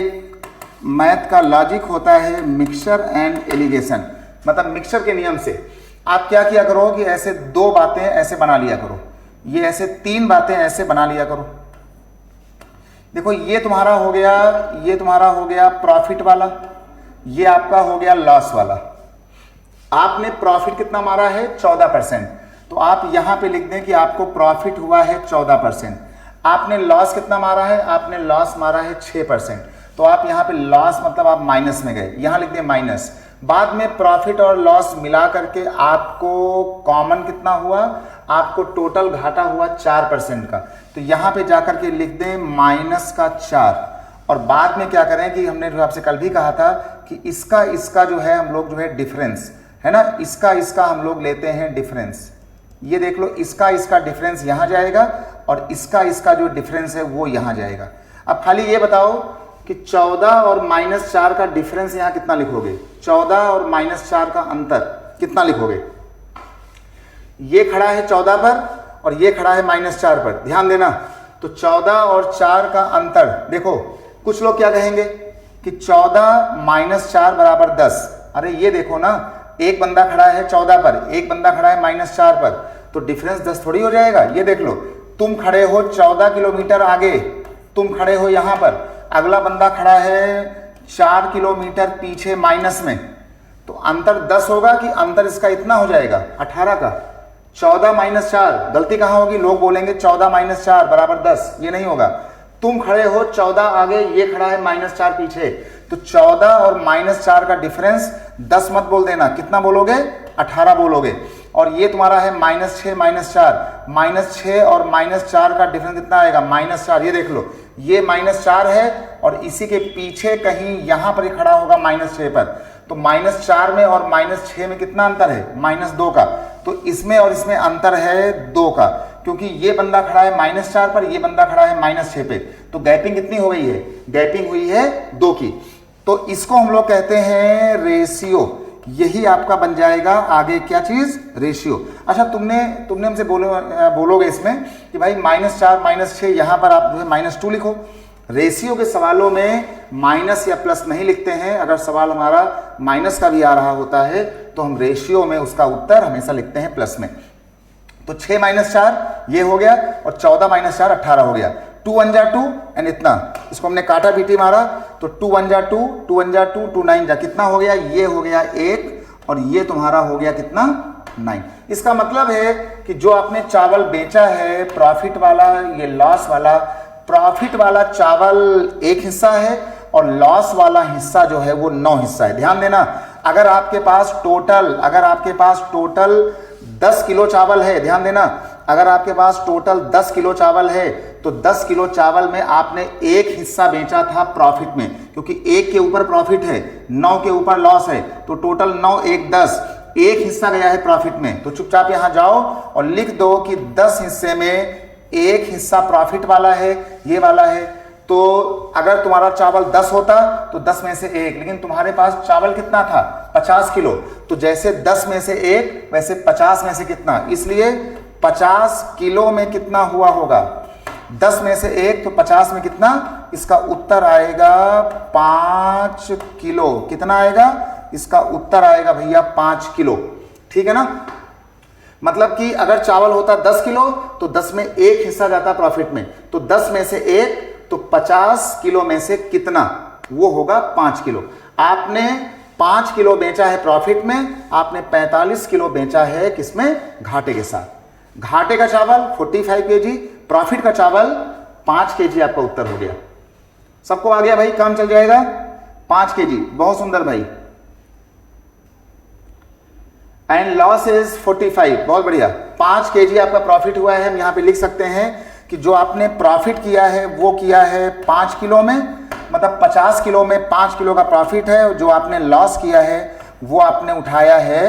मैथ का लॉजिक होता है मिक्सचर एंड एलिगेशन। मतलब मिक्सचर के नियम से आप क्या किया करो कि ऐसे दो बातें ऐसे बना लिया करो, ये ऐसे तीन बातें ऐसे बना लिया करो। देखो ये तुम्हारा हो गया, ये तुम्हारा हो गया प्रॉफिट वाला, ये आपका हो गया लॉस वाला। आपने प्रॉफिट कितना मारा है? 14%। तो आप यहां पे लिख दें कि आपको प्रॉफिट हुआ है 14%। आपने लॉस कितना मारा है? आपने लॉस मारा है 6%। तो आप यहां पे लॉस मतलब आप माइनस में गए, यहां लिख दें माइनस। बाद में प्रॉफिट और लॉस मिला करके आपको कॉमन कितना हुआ? आपको टोटल घाटा हुआ 4% का। तो यहां पे जाकर के लिख दें माइनस का 4। और बाद में क्या करें कि हमने जो आपसे कल भी कहा था कि इसका जो है हम लोग जो है डिफरेंस है ना, इसका हम लोग लेते हैं डिफरेंस। ये देख लो, इसका डिफरेंस यहां जाएगा और इसका जो डिफरेंस है वो यहां जाएगा। अब खाली ये बताओ कि 14 और -4 का डिफरेंस यहां कितना लिखोगे? 14 और -4 का अंतर कितना लिखोगे? ये खड़ा है 14 पर और ये खड़ा है -4 पर, ध्यान देना। तो 14 और 4 का अंतर देखो, कुछ लोग क्या कहेंगे कि 14 - 4 बराबर 10। अरे ये देखो ना, एक बंदा खड़ा है 14 पर, एक बंदा खड़ा है -4 पर, तो डिफरेंस 10 थोड़ी हो जाएगा। ये देख लो, तुम खड़े हो 14 किलोमीटर आगे, तुम खड़े हो यहां पर, अगला बंदा खड़ा है 4 किलोमीटर पीछे माइनस में, तो अंतर 10 होगा कि अंतर इसका इतना हो जाएगा 18 का। 14 - 4, गलती कहां होगी? लोग बोलेंगे 14 - 4 बराबर 10, ये नहीं होगा। तुम खड़े हो 14 आगे, ये खड़ा है -4 पीछे, तो 14 और -4 का डिफरेंस 10 मत बोल देना, कितना बोलोगे? 18 बोलोगे। और ये तुम्हारा है -6 - 4, -6 और -4 का डिफरेंस कितना आएगा? -4। ये देख लो, ये -4 है और इसी के पीछे कहीं यहां पर खड़ा होगा -6 पर, तो -4 में और -6 में कितना अंतर है? -2 का। तो इसमें और इसमें अंतर है 2 का, क्योंकि ये बंदा खड़ा है -4 पर, ये बंदा खड़ा है -6 पे, तो गैपिंग कितनी हो गई है? गैपिंग हुई है 2 की। तो इसको हम लोग कहते हैं रेशियो। यही आपका बन जाएगा आगे क्या चीज? रेशियो। अच्छा, तुमने हमसे बोलोगे इसमें कि भाई -4 -6, यहां पर आप जो है -2 लिखो। रेशियो के सवालों में माइनस या प्लस नहीं लिखते हैं। अगर सवाल हमारा माइनस का भी आ रहा होता है तो हम रेशियो में उसका उत्तर हमेशा लिखते हैं प्लस में। तो 6 - 4 ये हो गया और 14 - 4 18 हो गया। 2 1 जा 2 एंड इतना, इसको हमने काटा पीटी मारा तो 2 1 जा 2, 2 1 जा 2, 2 9 जा, कितना हो गया? ये हो गया 1 और ये तुम्हारा हो गया कितना? 9। इसका मतलब है कि जो आपने चावल बेचा है प्रॉफिट वाला, ये लॉस वाला, प्रॉफिट वाला चावल एक हिस्सा है और लॉस वाला हिस्सा जो है वो 9 हिस्सा है। ध्यान देना, अगर आपके पास टोटल 10 किलो चावल है, ध्यान देना, अगर आपके पास टोटल 10 किलो चावल है तो 10 किलो चावल में आपने एक हिस्सा बेचा था प्रॉफिट में, क्योंकि एक के ऊपर प्रॉफिट है, 9 के ऊपर लॉस है, तो टोटल 9 1 10, एक हिस्सा गया है प्रॉफिट में। तो चुपचाप यहां जाओ और लिख दो कि 10 हिस्से में एक हिस्सा प्रॉफिट वाला है, ये वाला है। तो अगर तुम्हारा चावल 10 होता तो 10 में से 1, लेकिन तुम्हारे पास चावल कितना था 50 किलो, तो जैसे 10 में से 1 वैसे 50 में से कितना, इसलिए 50 किलो में कितना हुआ होगा, 10 में से 1 तो 50 में कितना, इसका उत्तर आएगा 5 किलो। कितना आएगा, इसका उत्तर आएगा भैया 5 किलो। ठीक है ना, मतलब कि अगर चावल होता 10 किलो तो 10 में 1 हिस्सा जाता प्रॉफिट में, तो 10 में से 1 तो 50 किलो में से कितना, वो होगा 5 किलो। आपने 5 किलो बेचा है प्रॉफिट में, आपने 45 किलो बेचा है किसमें, घाटे के साथ। घाटे का चावल 45 kg, प्रॉफिट का चावल 5 kg, आपका उत्तर हो गया। सबको आ गया भाई, काम चल जाएगा। 5 kg, बहुत सुंदर भाई। एंड लॉस इज 45, बहुत बढ़िया। 5 kg आपका प्रॉफिट हुआ है। हम यहां पे लिख सकते हैं कि जो आपने प्रॉफिट किया है वो किया है 5 किलो में, मतलब 50 किलो में 5 किलो का प्रॉफिट है, और जो आपने लॉस किया है वो आपने उठाया है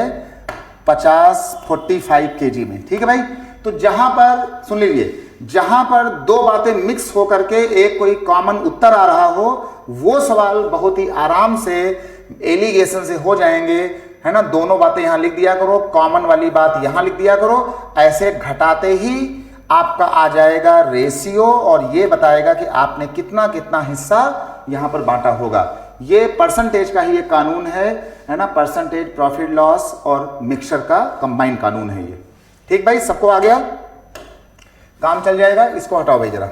45 kg में। ठीक है भाई, तो जहां पर सुन लीजिए, जहां पर दो बातें मिक्स होकर के एक कोई कॉमन उत्तर आ रहा हो, वो सवाल बहुत ही आराम से एलिगेशन से हो जाएंगे, है ना। दोनों बातें यहां लिख दिया करो, कॉमन वाली बात यहां लिख दिया करो, ऐसे घटाते ही आपका आ जाएगा रेशियो, और ये बताएगा कि आपने कितना कितना हिस्सा यहां पर बांटा होगा। ये परसेंटेज का ही एक कानून है ना, परसेंटेज प्रॉफिट लॉस और मिक्सचर का कंबाइंड कानून है ये। ठीक भाई, सबको आ गया, काम चल जाएगा। इसको हटाओ भाई जरा,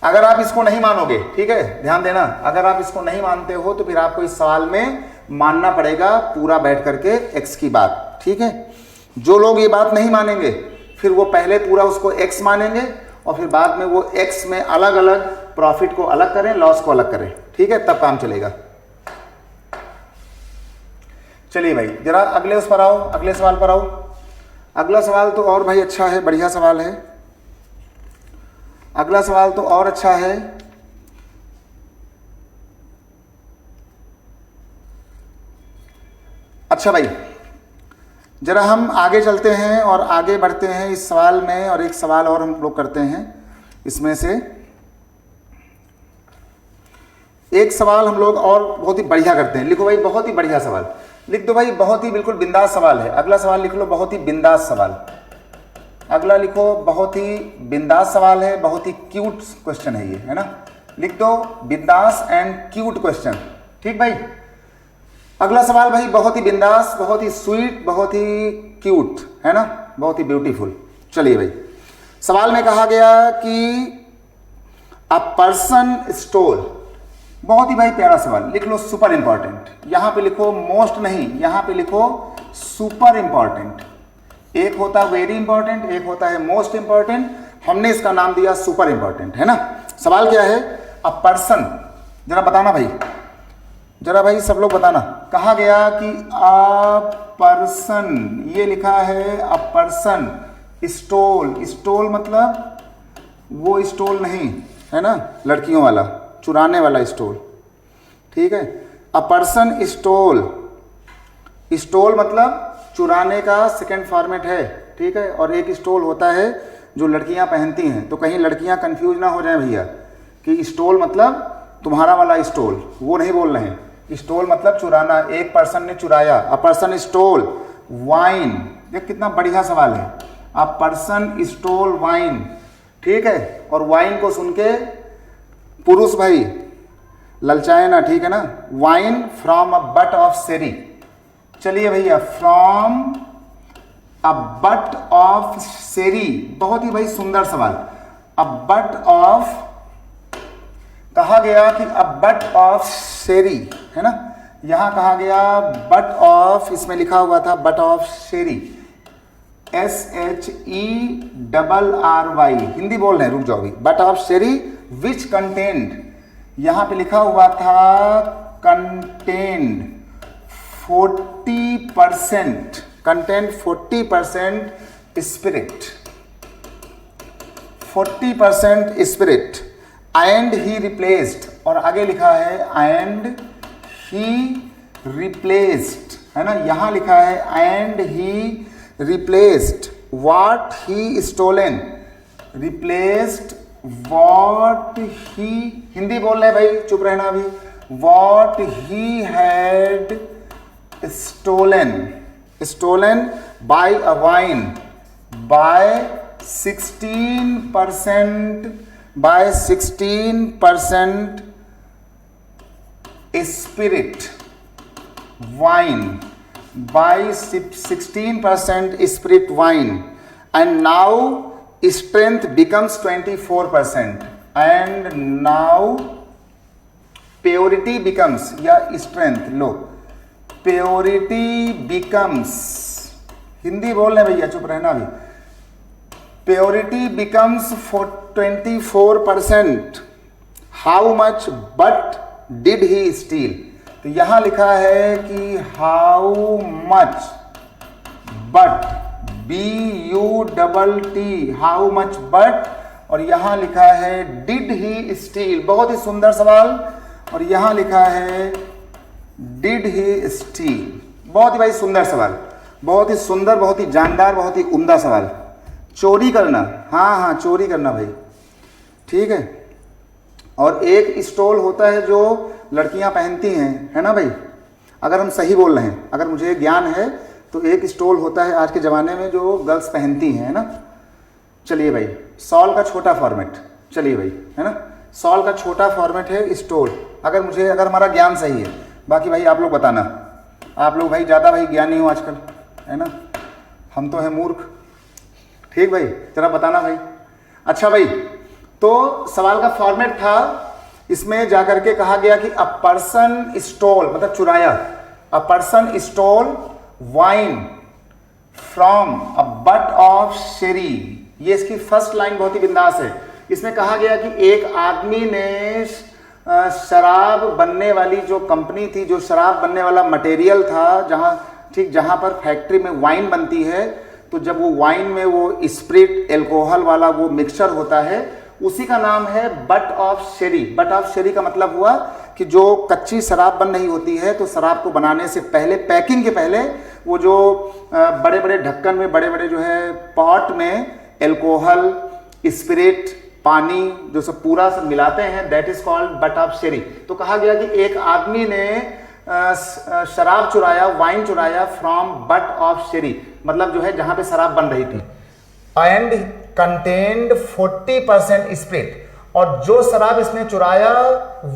अगर आप इसको नहीं मानोगे, ठीक है, ध्यान देना, अगर आप इसको नहीं मानते हो तो फिर आपको इस सवाल में मानना पड़ेगा पूरा बैठ करके x की बात। ठीक है, जो लोग ये बात नहीं मानेंगे फिर वो पहले पूरा उसको x मानेंगे, और फिर बाद में वो x में अलग अलग प्रॉफिट को अलग करें, लॉस को अलग करें। ठीक है, तब काम चलेगा। चलिए भाई जरा अगले उस पर आओ, अगले सवाल पर आओ। अगला सवाल तो और भाई अच्छा है, बढ़िया सवाल है। अगला सवाल तो और अच्छा है। अच्छा भाई, जरा हम आगे चलते हैं और आगे बढ़ते हैं इस सवाल में, और एक सवाल और हम लोग करते हैं इसमें से। एक सवाल हम लोग और बहुत ही बढ़िया करते हैं। लिखो भाई, बहुत ही बढ़िया सवाल लिख दो भाई, बहुत ही बिल्कुल बिंदास सवाल है। अगला सवाल लिख लो, बहुत ही बिंदास सवाल। अगला लिखो, बहुत ही बिंदास सवाल है, बहुत ही क्यूट क्वेश्चन है ये, है ना। लिख दो बिंदास एंड क्यूट क्वेश्चन। ठीक भाई, अगला सवाल भाई बहुत ही बिंदास, बहुत ही स्वीट, बहुत ही क्यूट, है ना, बहुत ही ब्यूटीफुल। चलिए भाई, सवाल में कहा गया कि अ पर्सन स्टोल, बहुत ही भाई प्यारा सवाल। लिख लो सुपर इंपॉर्टेंट, यहां पे लिखो मोस्ट नहीं, यहां पे लिखो सुपर इंपॉर्टेंट। एक होता है वेरी इंपॉर्टेंट, एक होता है मोस्ट इंपॉर्टेंट, हमने इसका नाम दिया सुपर इंपॉर्टेंट, है ना। सवाल क्या है, अ पर्सन, जरा बताना भाई, जरा भाई सब लोग बताना। कहा गया कि अ पर्सन, ये लिखा है अ पर्सन स्टोल। स्टोल मतलब वो स्टोल नहीं, है ना, लड़कियों वाला, चुराने वाला स्टोल। ठीक है, अ पर्सन स्टोल, स्टोल मतलब चुराने का सेकंड फॉर्मेट है। ठीक है, और एक स्टोल होता है जो लड़कियां पहनती हैं, तो कहीं लड़कियां कंफ्यूज ना हो जाए भैया कि स्टोल मतलब तुम्हारा वाला स्टोल, वो नहीं बोल रहे हैं। स्टोल मतलब चुराना, एक पर्सन ने चुराया। अ पर्सन स्टोल वाइन, देख कितना बढ़िया सवाल है। अ पर्सन स्टोल वाइन, ठीक है, और वाइन को सुन के पुरुष भाई ललचाए ना, ठीक है ना। Wine from a butt of sherry, चलिए भैया, from a butt of sherry, बहुत ही भाई सुंदर सवाल। अ बट ऑफ, कहा गया कि अ बट ऑफ सेरी, है ना, यहां कहा गया बट ऑफ, इसमें लिखा हुआ था but of Sheri, SHERRY, Hindi बोल रहे हैं, रुक जाओ भी। But of Sheri which content, यहां पे लिखा हुआ था content 40%, content 40% spirit, 40% spirit and he replaced, और आगे लिखा है एंड ही रिप्लेस्ड, है ना, यहां लिखा है and he replaced what he stolen, replaced what he, Hindi बोल रहे भाई, चुप रहना अभी, what he had stolen by a wine by 16% spirit wine, by 16% spirit wine, and now strength becomes 24%, and now purity becomes, या strength लो, purity becomes, Hindi बोल रहे भैया, चुप रहना भी, purity becomes 24%, how much but did he steel, तो यहां लिखा है कि how much but, BUTT, how much but, और यहां लिखा है डिड ही स्टील, बहुत ही सुंदर सवाल, और यहां लिखा है डिड ही स्टील, बहुत ही भाई सुंदर सवाल, बहुत ही सुंदर, बहुत ही जानदार, बहुत ही उम्दा सवाल। चोरी करना, हाँ हाँ चोरी करना भाई, ठीक है। और एक स्टोल होता है जो लड़कियां पहनती हैं, है ना भाई, अगर हम सही बोल रहे हैं, अगर मुझे ज्ञान है तो एक स्टोल होता है आज के ज़माने में जो गर्ल्स पहनती हैं, है ना। चलिए भाई, सॉल का छोटा फॉर्मेट, चलिए भाई, है ना, सॉल का छोटा फॉर्मेट है स्टोल, अगर हमारा ज्ञान सही है, बाकी भाई आप लोग बताना, आप लोग भाई ज़्यादा भाई ज्ञानी हो आजकल, है ना, हम तो हैं मूर्ख, ठीक भाई, जरा बताना भाई। अच्छा भाई, तो सवाल का फॉर्मेट था, इसमें जाकर के कहा गया कि अ पर्सन स्टोल, मतलब चुराया, a person stole wine from a butt of sherry, ये इसकी फर्स्ट लाइन बहुत ही बिंदास है। इसमें कहा गया कि एक आदमी ने शराब बनने वाली जो कंपनी थी, जो शराब बनने वाला मटेरियल था, जहाँ पर फैक्ट्री में वाइन बनती है, तो जब वो वाइन में वो स्प्रिट एल्कोहल वाला वो मिक्सचर होता है, उसी का नाम है but of Sheri. But of शेरी का मतलब हुआ कि जो कच्ची शराब बन रही होती है, तो शराब को बनाने से पहले, पैकिंग के पहले, वो जो बड़े बड़े ढक्कन में, बड़े बड़े जो है पॉट में एल्कोहल, स्पिरिट, पानी जो सब पूरा सब मिलाते हैं, that is called but of शेरी। तो कहा गया कि एक आदमी ने शराब चुराया, वाइन चुराया फ्रॉम बट ऑफ शेरी, मतलब जो है जहां पे शराब बन रही थी, एंड कंटेन्ड 40% स्पिरिट, और जो शराब इसने चुराया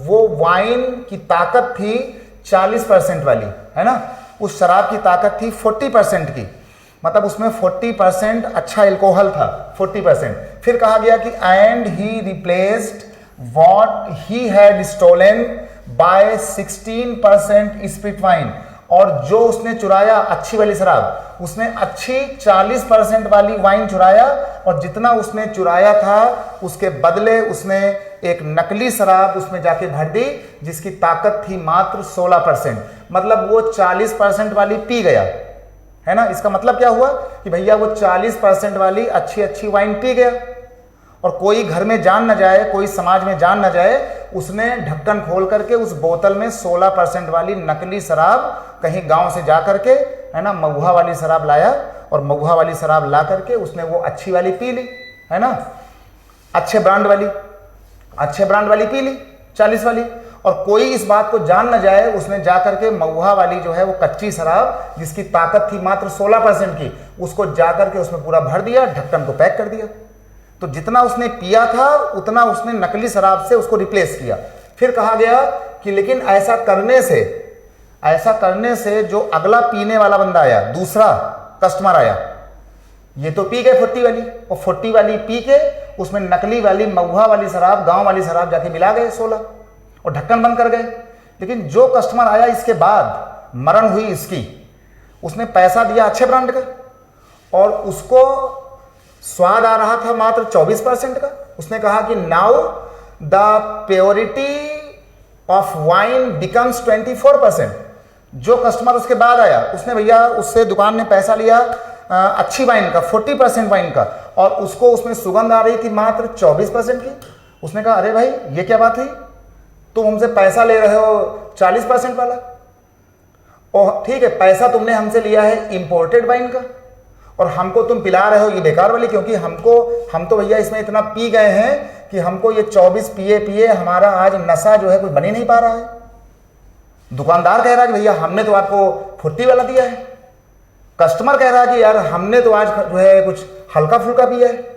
वो वाइन की ताकत थी 40% वाली, है ना, उस शराब की ताकत थी 40% की, मतलब उसमें 40% अच्छा एल्कोहल था, 40%। फिर कहा गया कि and he replaced what he had stolen by 16% spirit wine, और जो उसने चुराया अच्छी वाली शराब, उसने अच्छी 40% वाली वाइन चुराया, और जितना उसने चुराया था उसके बदले उसने एक नकली शराब उसमें जाके भर दी, जिसकी ताकत थी मात्र 16%, मतलब वो 40% वाली पी गया, है ना। इसका मतलब क्या हुआ कि भैया वो 40% वाली अच्छी वाइन पी गया, और कोई घर में जान न जाए, कोई समाज में जान न जाए, उसने ढक्कन खोल करके उस बोतल में 16% वाली नकली शराब कहीं गांव से जा करके, है ना, महुआ वाली शराब लाया, और महुआ वाली शराब ला करके उसने वो अच्छी वाली पी ली, है ना, अच्छे ब्रांड वाली पी ली 40 वाली, और कोई इस बात को जान न जाए, उसने जा करके महुआ वाली जो है वो कच्ची शराब जिसकी ताकत थी मात्र 16% की, उसको जा करके उसमें पूरा भर दिया, ढक्कन को पैक कर दिया। तो जितना उसने पिया था उतना उसने नकली शराब से उसको रिप्लेस किया। फिर कहा गया कि लेकिन ऐसा करने से जो अगला पीने वाला बंदा आया, दूसरा कस्टमर आया, ये तो पी गए 40 वाली, और 40 वाली पी के उसमें नकली वाली महुआ वाली शराब, गांव वाली शराब जाके मिला गए 16, और ढक्कन बंद कर गए। लेकिन जो कस्टमर आया इसके बाद, मरण हुई इसकी, उसने पैसा दिया अच्छे ब्रांड का, और उसको स्वाद आ रहा था मात्र 24% का। उसने कहा कि now the purity of wine becomes 24%। जो कस्टमर उसके बाद आया, उसने भैया उससे दुकान ने पैसा लिया अच्छी वाइन का 40% वाइन का, और उसको उसमें सुगंध आ रही थी मात्र 24% की। उसने कहा अरे भाई ये क्या बात हुई, तुम हमसे पैसा ले रहे हो 40% वाला, और ठीक है पैसा तुमने हमसे लिया है इंपोर्टेड वाइन का, और हमको तुम पिला रहे हो ये बेकार वाली, क्योंकि हम तो भैया इसमें इतना पी गए हैं कि हमको ये 24 पिए पिए हमारा आज नशा जो है कोई बन ही नहीं पा रहा है। दुकानदार कह रहा है कि भैया हमने तो आपको 40 वाला दिया है, कस्टमर कह रहा है कि यार हमने तो आज जो है कुछ हल्का फुल्का पिया है।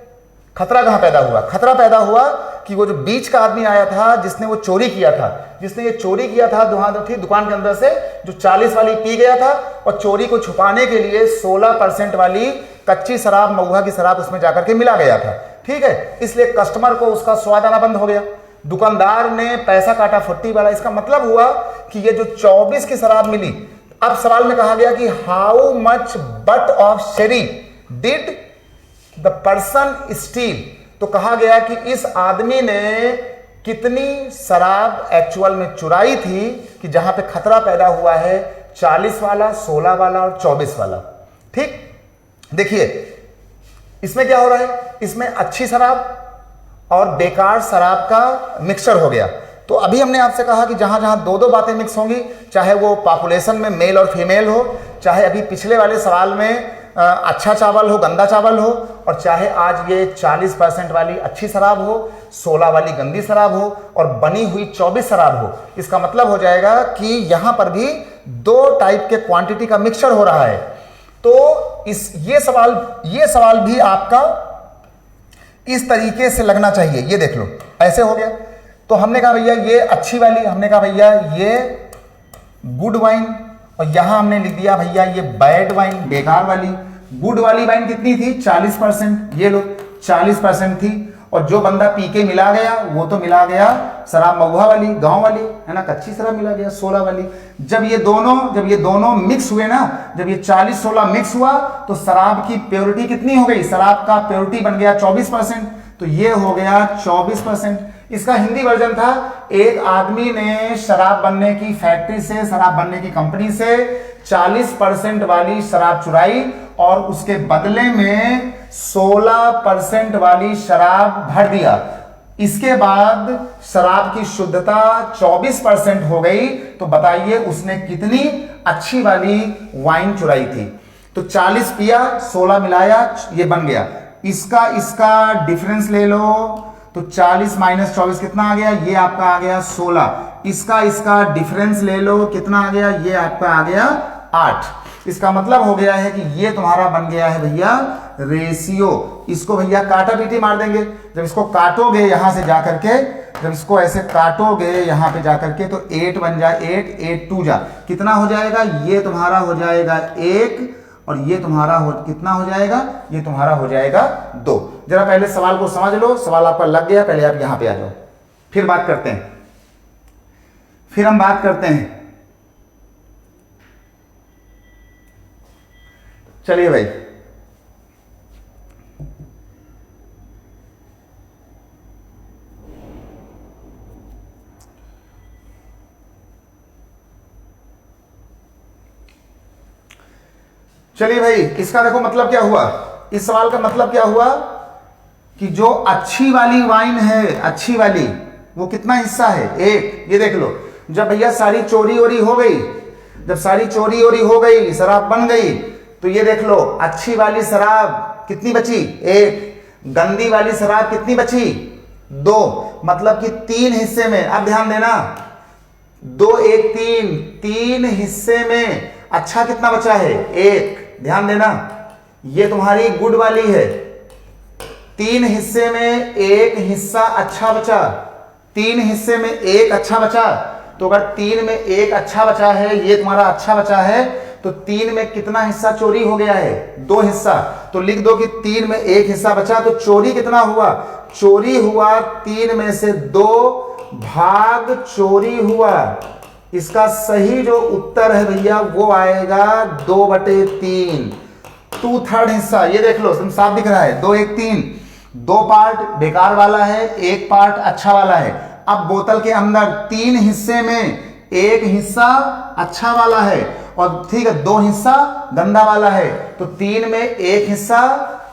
खतरा कहाँ पैदा हुआ? खतरा पैदा हुआ कि वो जो बीच का आदमी आया था जिसने वो चोरी किया था, जिसने ये चोरी किया था दुकान के अंदर से, जो 40 वाली पी गया था, और चोरी को छुपाने के लिए 16% वाली कच्ची शराब, महुआ की शराब उसमें जाकर के मिला गया था। ठीक है, इसलिए कस्टमर को उसका स्वाद आना बंद हो गया, दुकानदार ने पैसा काटा 40 वाला। इसका मतलब हुआ कि ये जो 24 की शराब मिली, अब सवाल में कहा गया कि how much but of Sheri did the person steel, तो कहा गया कि इस आदमी ने कितनी शराब एक्चुअल में चुराई थी, कि जहां पे खतरा पैदा हुआ है 40 वाला, 16 वाला और 24 वाला। ठीक, देखिए इसमें क्या हो रहा है, इसमें अच्छी शराब और बेकार शराब का मिक्सचर हो गया। तो अभी हमने आपसे कहा कि जहां जहां दो दो बातें मिक्स होंगी, चाहे वो पॉपुलेशन में मेल और फीमेल हो, चाहे अभी पिछले वाले सवाल में अच्छा चावल हो गंदा चावल हो, और चाहे आज ये 40% वाली अच्छी शराब हो, 16 वाली गंदी शराब हो, और बनी हुई 24 शराब हो, इसका मतलब हो जाएगा कि यहां पर भी दो टाइप के क्वांटिटी का मिक्सचर हो रहा है। तो ये सवाल भी आपका इस तरीके से लगना चाहिए। ये देख लो ऐसे हो गया, तो हमने कहा भैया ये अच्छी वाली, हमने कहा भैया ये गुड वाइन, और यहां हमने लिख दिया भैया ये बैड वाइन, बेकार वाली। गुड वाली वाइन कितनी थी? 40%, ये लो 40% थी, और जो बंदा पी के मिला गया वो तो मिला गया शराब महुआ वाली, गांव वाली, है ना, कच्ची शराब मिला गया 16 वाली। जब ये दोनों मिक्स हुए ना, जब ये 40-16 मिक्स हुआ, तो शराब की प्योरिटी कितनी हो गई? शराब का प्योरिटी बन गया 24%, तो ये हो गया 24%। इसका हिंदी वर्जन था, एक आदमी ने शराब बनने की फैक्ट्री से, शराब बनने की कंपनी से 40% वाली शराब चुराई, और उसके बदले में 16% वाली शराब भर दिया। इसके बाद शराब की शुद्धता 24% हो गई, तो बताइए उसने कितनी अच्छी वाली वाइन चुराई थी? तो 40 पिया, 16 मिलाया, ये बन गया। इसका डिफरेंस ले लो, तो 40 माइनस 24 कितना आ गया? ये आपका आ गया 16। इसका डिफरेंस ले लो, कितना आ गया? ये आपका आ गया 8। इसका मतलब हो गया है कि ये तुम्हारा बन गया है भैया रेशियो। इसको भैया काटा पीटी मार देंगे। जब इसको काटोगे यहां से जाकर के, जब इसको ऐसे काटोगे यहां पे जाकर के, तो 8 बन जाए 8 2 जा, कितना हो जाएगा? ये तुम्हारा हो जाएगा 1, और ये तुम्हारा कितना हो जाएगा? ये तुम्हारा हो जाएगा 2। जरा पहले सवाल को समझ लो, सवाल आपका लग गया, पहले आप यहां पे आ जाओ, फिर बात करते हैं, फिर हम बात करते हैं। चलिए भाई, चलिए भाई, इसका देखो मतलब क्या हुआ। इस सवाल का मतलब क्या हुआ कि जो अच्छी वाली वाइन है, अच्छी वाली, वो कितना हिस्सा है? 1। ये देख लो, जब भैया सारी चोरी ओरी हो गई, जब सारी चोरी ओरी हो गई, शराब बन गई, तो ये देख लो अच्छी वाली शराब कितनी बची? 1। गंदी वाली शराब कितनी बची? 2। मतलब कि 3 हिस्से में, अब ध्यान देना, 2 1 3, 3 हिस्से में अच्छा कितना बचा है? 1। ध्यान देना, ये तुम्हारी गुड वाली है, 3 हिस्से में 1 हिस्सा अच्छा बचा, 3 हिस्से में 1 अच्छा बचा। तो अगर 3 में 1 अच्छा बचा है, ये तुम्हारा अच्छा बचा है, तो 3 में कितना हिस्सा चोरी हो गया है? 2 हिस्सा। तो लिख दो कि 3 में 1 हिस्सा बचा, तो चोरी कितना हुआ? चोरी हुआ 3 में से 2 भाग चोरी हुआ। इसका सही जो उत्तर है भैया वो आएगा 2/3, 2/3 हिस्सा। ये देख लो, तुम साफ दिख रहा है, 2 1 3, 2 पार्ट बेकार वाला है, 1 पार्ट अच्छा वाला है। अब बोतल के अंदर 3 हिस्से में 1 हिस्सा अच्छा वाला है, और ठीक है 2 हिस्सा गंदा वाला है, तो 3 में 1 हिस्सा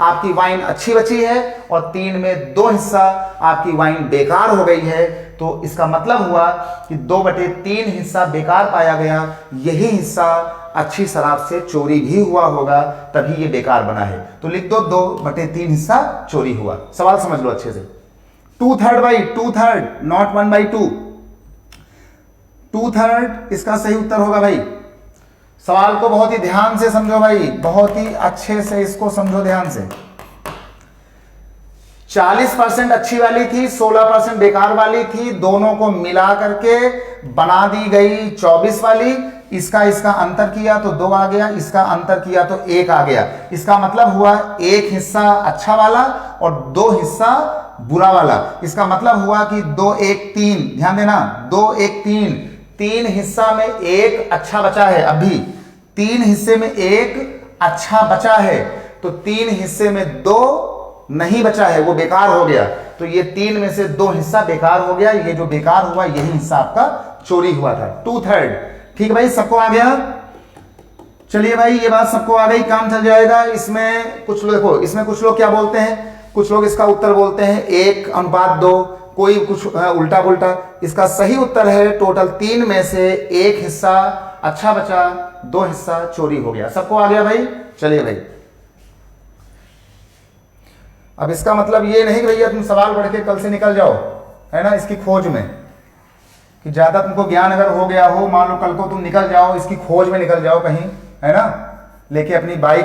आपकी वाइन अच्छी बची है और 3 में 2 हिस्सा आपकी वाइन बेकार हो गई है। तो इसका मतलब हुआ कि 2/3 हिस्सा बेकार पाया गया, यही हिस्सा अच्छी शराब से चोरी भी हुआ होगा, तभी ये बेकार बना है। तो लिख दो 2/3 हिस्सा चोरी हुआ। सवाल समझ लो अच्छे से। 2/3 भाई, 2/3 नॉट 1/2। 2/3 इसका सही उत्तर होगा भाई। सवाल को बहुत ही ध्यान से समझो भाई, बहुत ही अच्छे से इसको समझो ध्यान से। 40% अच्छी वाली थी, 16% बेकार वाली थी, दोनों को मिला करके बना दी गई 24 वाली। इसका अंतर किया तो 2 आ गया, इसका अंतर किया तो 1 आ गया। इसका मतलब हुआ 1 हिस्सा अच्छा वाला और 2 हिस्सा बुरा वाला। इसका मतलब हुआ कि 2 1 3, ध्यान देना, 2 1 3 हिस्सा में 1 अच्छा बचा है। अभी 3 हिस्से में 1 अच्छा बचा है, तो 3 हिस्से में 2 नहीं बचा है, वो बेकार हो गया। तो ये 3 में से 2 हिस्सा बेकार हो गया। ये जो बेकार हुआ यही हिस्सा आपका चोरी हुआ था। 2/3 ठीक है भाई, सबको आ गया। चलिए भाई, ये बात सबको आ गई, काम चल जाएगा। इसमें कुछ लोग देखो, इसमें कुछ लोग क्या बोलते हैं, कुछ लोग इसका उत्तर बोलते हैं 1:2, कोई कुछ उल्टा पुल्टा। इसका सही उत्तर है टोटल 3 में से 1 हिस्सा अच्छा बचा, 2 हिस्सा चोरी हो गया। सबको आ गया भाई। चलिए भाई, अब इसका मतलब ये नहीं कि भैया तुम सवाल पढ़ के कल से निकल जाओ, है ना, इसकी खोज में, कि ज्यादा तुमको ज्ञान अगर हो गया हो, मान लो कल को तुम निकल जाओ, इसकी खोज में निकल जाओ कहीं, है ना, लेके अपनी बाइक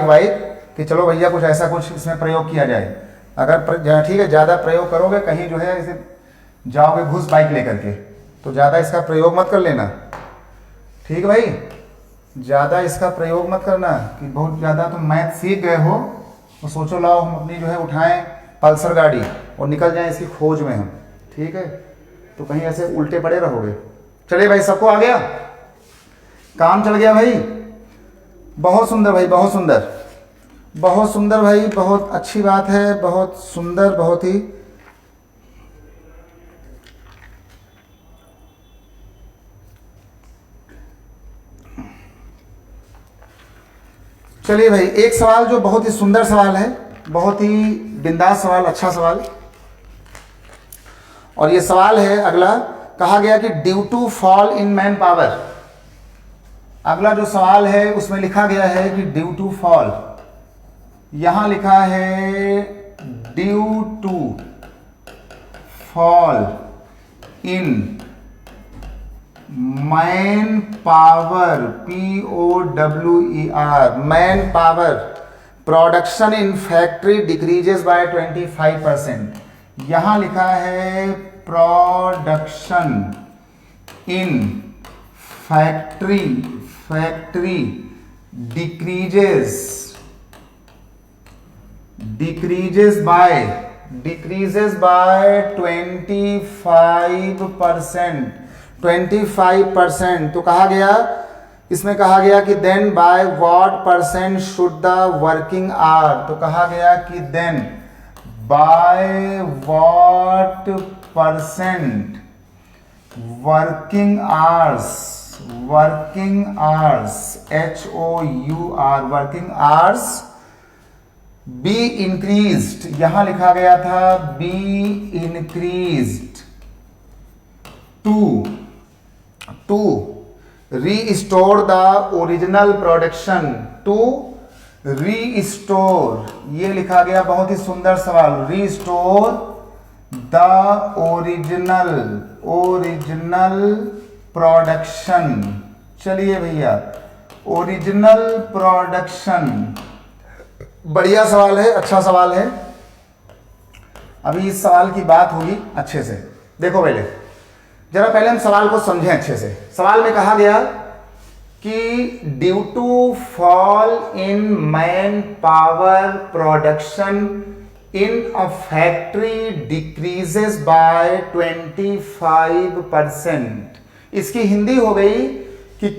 कि चलो भैया कुछ ऐसा कुछ इसमें प्रयोग किया जाए। अगर ठीक है ज्यादा प्रयोग करोगे, कहीं जो है इसे जाओगे घुस बाइक लेकर के, तो ज्यादा इसका प्रयोग मत कर लेना, ठीक है भाई। ज्यादा इसका प्रयोग मत करना कि बहुत ज्यादा तुम मैथ सीख गए हो तो सोचो लाओ हम अपनी जो है उठाएं पल्सर गाड़ी और निकल जाएं इसकी खोज में हम, ठीक है, तो कहीं ऐसे उल्टे पड़े रहोगे। चलिए भाई, सबको आ गया, काम चल गया भाई। बहुत सुंदर भाई, बहुत सुंदर, बहुत सुंदर भाई, बहुत अच्छी बात है, बहुत सुंदर, बहुत ही। चलिए भाई, एक सवाल जो बहुत ही सुंदर सवाल है, बहुत ही बिंदास सवाल, अच्छा सवाल। और ये सवाल है अगला, कहा गया कि due to fall in man power. अगला जो सवाल है उसमें लिखा गया है कि ड्यू टू फॉल, यहां लिखा है due to fall in man power, POWER, man power production in factory decreases by 25%। यहां लिखा है production in factory decreases by 25%। तो कहा गया, इसमें कहा गया कि then by what percent should the working hour. तो कहा गया कि then by what percent working hours HOUR working hours be increased. यहां लिखा गया था be increased to restore the original production, to restore, ये लिखा गया, बहुत ही सुंदर सवाल, रीस्टोर द ओरिजिनल प्रोडक्शन। चलिए भैया, ओरिजिनल प्रोडक्शन, बढ़िया सवाल है, अच्छा सवाल है। अभी इस सवाल की बात होगी अच्छे से। देखो पहले, जरा पहले हम सवाल को समझें अच्छे से। सवाल में कहा गया कि due to fall in man power production in a factory decreases by 25%। इसकी हिंदी हो गई कि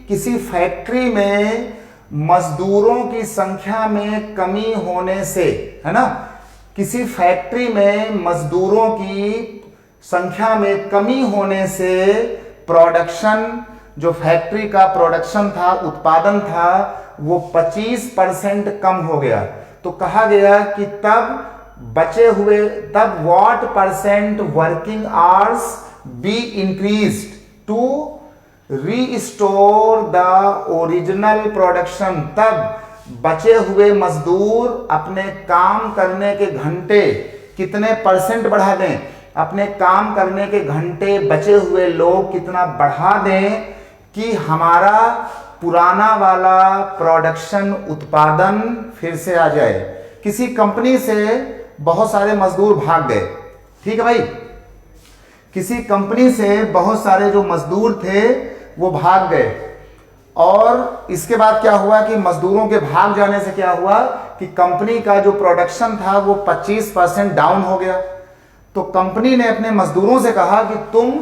किसी फैक्ट्री में मजदूरों की संख्या में कमी होने से, है ना, किसी फैक्ट्री में मजदूरों की संख्या में कमी होने से प्रोडक्शन जो फैक्ट्री का प्रोडक्शन था, उत्पादन था, वो 25% कम हो गया। तो कहा गया कि तब तब what percent working hours be increased to restore the original production. तब बचे हुए मजदूर अपने काम करने के घंटे कितने परसेंट बढ़ा दें, अपने काम करने के घंटे बचे हुए लोग कितना बढ़ा दें कि हमारा पुराना वाला प्रोडक्शन उत्पादन फिर से आ जाए। किसी कंपनी से बहुत सारे मजदूर भाग गए, ठीक है भाई, किसी कंपनी से बहुत सारे जो मजदूर थे वो भाग गए, और इसके बाद क्या हुआ कि मजदूरों के भाग जाने से क्या हुआ कि कंपनी का जो प्रोडक्शन था वो 25% डाउन हो गया। तो कंपनी ने अपने मजदूरों से कहा कि तुम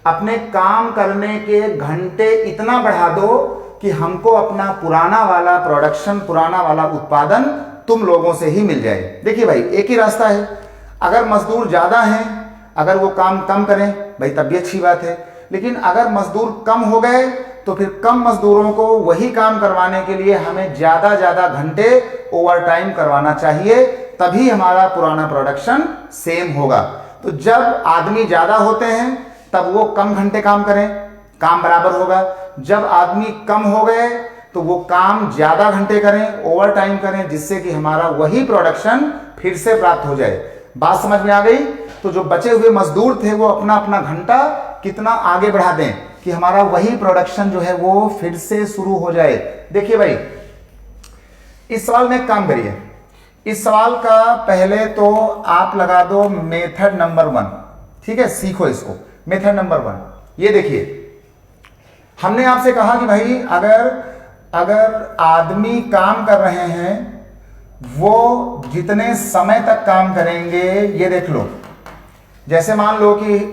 अपने काम करने के घंटे इतना बढ़ा दो कि हमको अपना पुराना वाला प्रोडक्शन, पुराना वाला उत्पादन तुम लोगों से ही मिल जाए। देखिए भाई, एक ही रास्ता है। अगर मजदूर ज्यादा हैं, अगर वो काम कम करें भाई तब भी अच्छी बात है, लेकिन अगर मजदूर कम हो गए तो फिर कम मजदूरों को वही काम करवाने के लिए हमें ज्यादा घंटे ओवर टाइम करवाना चाहिए, तभी हमारा पुराना प्रोडक्शन सेम होगा। तो जब आदमी ज्यादा होते हैं तब वो कम घंटे काम करें, काम बराबर होगा। जब आदमी कम हो गए तो वो काम ज्यादा घंटे करें, ओवर टाइम करें, जिससे कि हमारा वही प्रोडक्शन फिर से प्राप्त हो जाए। बात समझ में आ गई? तो जो बचे हुए मजदूर थे वो अपना अपना घंटा कितना आगे बढ़ा दें कि हमारा वही प्रोडक्शन जो है वो फिर से शुरू हो जाए। देखिए भाई, इस सवाल में एक काम करिए, इस सवाल का पहले तो आप लगा दो मेथड नंबर 1, ठीक है, सीखो इसको। मेथड नंबर 1 ये देखिए, हमने आपसे कहा कि भाई अगर आदमी काम कर रहे हैं वो जितने समय तक काम करेंगे, ये देख लो, जैसे मान लो कि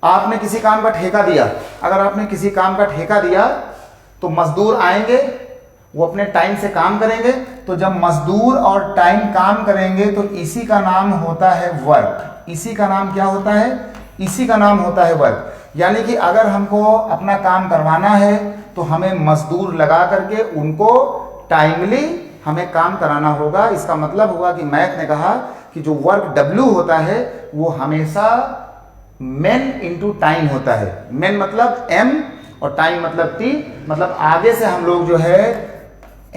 आपने किसी काम का ठेका दिया, अगर आपने किसी काम का ठेका दिया तो मजदूर आएंगे, वो अपने टाइम से काम करेंगे। तो जब मजदूर और टाइम काम करेंगे तो इसी का नाम होता है वर्क। इसी का नाम क्या होता है? इसी का नाम होता है वर्क। यानी कि अगर हमको अपना काम करवाना है तो हमें मजदूर लगा करके उनको टाइमली हमें काम कराना होगा। इसका मतलब हुआ कि मैथ ने कहा कि जो वर्क W होता है वो हमेशा मेन इंटू टाइम होता है। मेन मतलब M और टाइम मतलब T, मतलब आगे से हम लोग जो है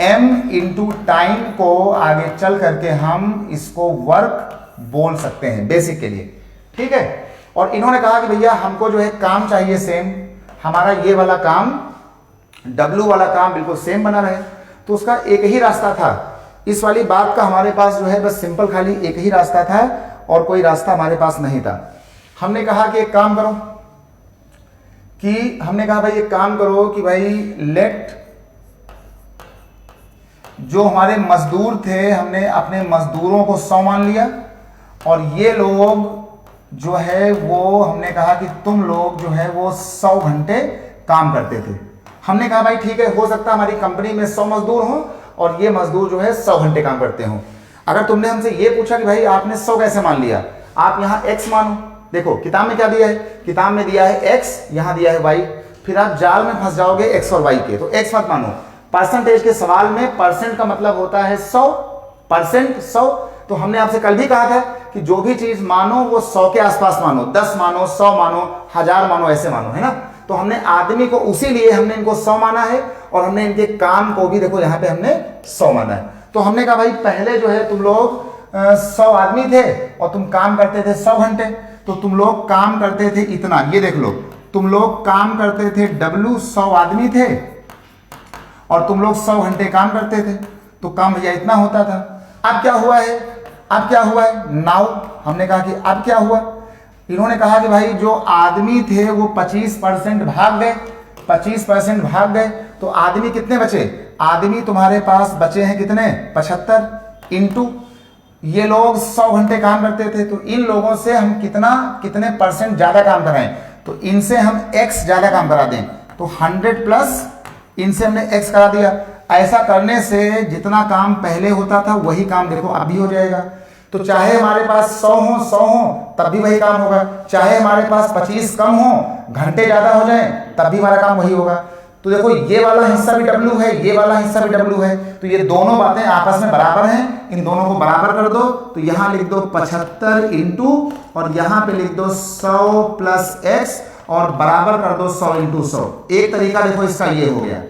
M इंटू टाइम को आगे चल करके हम इसको वर्क बोल सकते हैं बेसिक के लिए, ठीक है। और इन्होंने कहा कि भैया हमको जो है काम चाहिए सेम, हमारा ये वाला काम W वाला काम बिल्कुल सेम बना रहे। तो उसका एक ही रास्ता था, इस वाली बात का हमारे पास जो है बस सिंपल खाली एक ही रास्ता था और कोई रास्ता हमारे पास नहीं था। हमने कहा कि एक काम करो कि भाई लेट, जो हमारे मजदूर थे हमने अपने मजदूरों को 100 मान लिया, और ये लोग जो है वो हमने कहा कि तुम लोग जो है वो 100 घंटे काम करते थे। हमने कहा भाई ठीक है, हो सकता है हमारी कंपनी में 100 मजदूर हो और ये मजदूर जो है 100 घंटे काम करते हो। अगर तुमने हमसे ये पूछा कि भाई आपने 100 कैसे मान लिया, आप यहाँ x मानो। देखो किताब में क्या दिया है, किताब में दिया है x, यहाँ दिया है y, फिर आप जाल में फंस जाओगे x और y के, तो x मत मानो। परसेंटेज के सवाल में परसेंट का मतलब होता है 100%, 100। तो हमने आपसे कल भी कहा था कि जो भी चीज मानो वो 100 के आसपास मानो, 10 मानो, 100 मानो, 1000 मानो, ऐसे मानो, है ना। तो हमने आदमी को उसी लिए हमने इनको 100 माना है, और हमने इनके काम को भी देखो यहाँ पे हमने 100 माना है। तो हमने कहा भाई पहले जो है तुम लोग 100 आदमी थे और तुम काम करते थे 100 घंटे, तो तुम लोग काम करते थे इतना, ये देख लो, तुम लोग काम करते थे W, 100 आदमी थे और तुम लोग 100 घंटे काम करते थे, तो काम भैया इतना होता था। अब क्या हुआ है, नाउ हमने कहा कि अब क्या हुआ, इन्होंने कहा कि भाई जो आदमी थे वो 25% भाग गए, 25% भाग गए, तो आदमी कितने बचे, आदमी तुम्हारे पास बचे हैं कितने, 75 इंटू ये लोग 100 घंटे काम करते थे, तो इन लोगों से हम कितने परसेंट ज्यादा काम कराएं, तो इनसे हम x ज्यादा काम करा दें, तो 100 प्लस इनसे हमने x करा दिया। ऐसा करने से जितना काम पहले होता था वही काम देखो अभी हो जाएगा। तो चाहे हमारे पास 100 हो तब भी वही काम होगा, चाहे हमारे पास 25 कम हो घंटे ज़्यादा हो जाए तब भी हमारा काम वही होगा। तो देखो ये वाला हिस्सा भी W है, ये वाला हिस्सा भी W है, तो ये दोनों बातें आपस में बराबर हैं, इन दोनों को बराबर कर दो। तो यहाँ लिख दो 75 इंटू और यहाँ पे लिख दो 100 प्लस x और बराबर कर दो 100 इंटू 100। एक तरीका देखो इसका ये हो गया।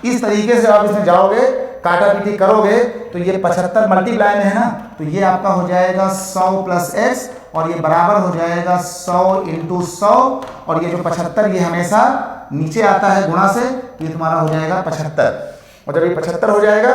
इस तरीके से आप इसमें जाओगे, काटा पीटी करोगे तो ये 75 मल्टीप्लाई में है ना, तो ये आपका हो जाएगा 100 प्लस x और ये बराबर हो जाएगा 100 इंटू 100 और ये जो 75 ये हमेशा नीचे आता है गुणा से, ये तुम्हारा हो जाएगा 75। और जब ये 75 हो जाएगा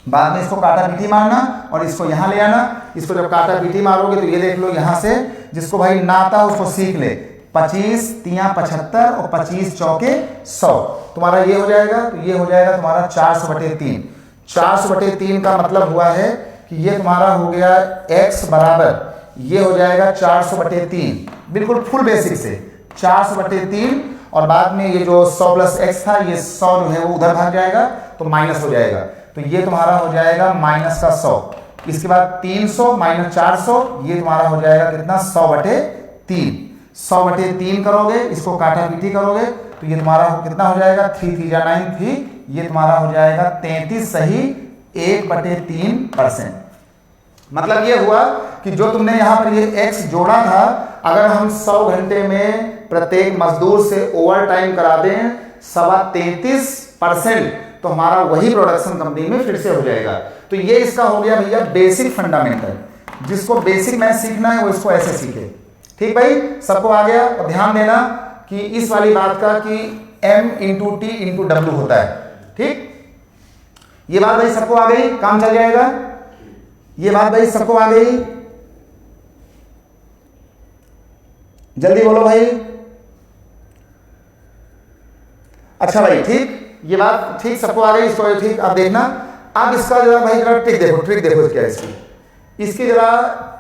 बाद में इसको काटा पीटी मारना और इसको यहाँ ले आना। इसको जब काटा पीटी मारोगे तो ये देख लो यहाँ से, जिसको भाई ना आता उसको सीख ले, 25 तियां 75 और 25 चौके 100, तुम्हारा ये हो जाएगा। तो ये हो जाएगा तुम्हारा 400/3। 400/3 का मतलब हुआ है कि ये तुम्हारा हो गया x बराबर, ये हो जाएगा 400/3, बिल्कुल फुल बेसिक से 400/3 और बाद में ये जो 100 प्लस x था ये 100 जो है वो उधर भाग जाएगा तो माइनस हो जाएगा। तो ये तुम्हारा हो जाएगा माइनस का 100। इसके बाद 300 माइनस 400, ये तुम्हारा हो जाएगा कितना 100/3। 100/3 करोगे, इसको काटा पीटी करोगे तो ये तुम्हारा कितना हो जाएगा 3 3 जा 9 3, ये तुम्हारा हो जाएगा 33 सही 1/3%। मतलब ये हुआ कि जो तुमने यहाँ पर ये x जोड़ा था, अगर हम 100 घंटे में प्रत्येक मजदूर से ओवर टाइम करा दें 33%, तो हमारा वही प्रोडक्शन कंपनी में फिर से हो जाएगा। तो ये इसका हो गया भैया बेसिक फंडामेंटल। जिसको बेसिक मैथ सीखना है वो इसको ऐसे सीखे। ठीक भाई, सबको आ गया? और ध्यान देना कि इस वाली बात का कि m into T into W होता है। ठीक, ये बात भाई सबको आ गई, काम चल जाएगा। ये बात भाई सबको आ गई, जल्दी बोलो भाई। अच्छा भाई ठीक, ये बात ठीक सबको आ गई, इसको ठीक। अब देखना, अब इसका जरा भाई जरा ट्रिक देखो, ट्रिक देखो क्या इसकी जरा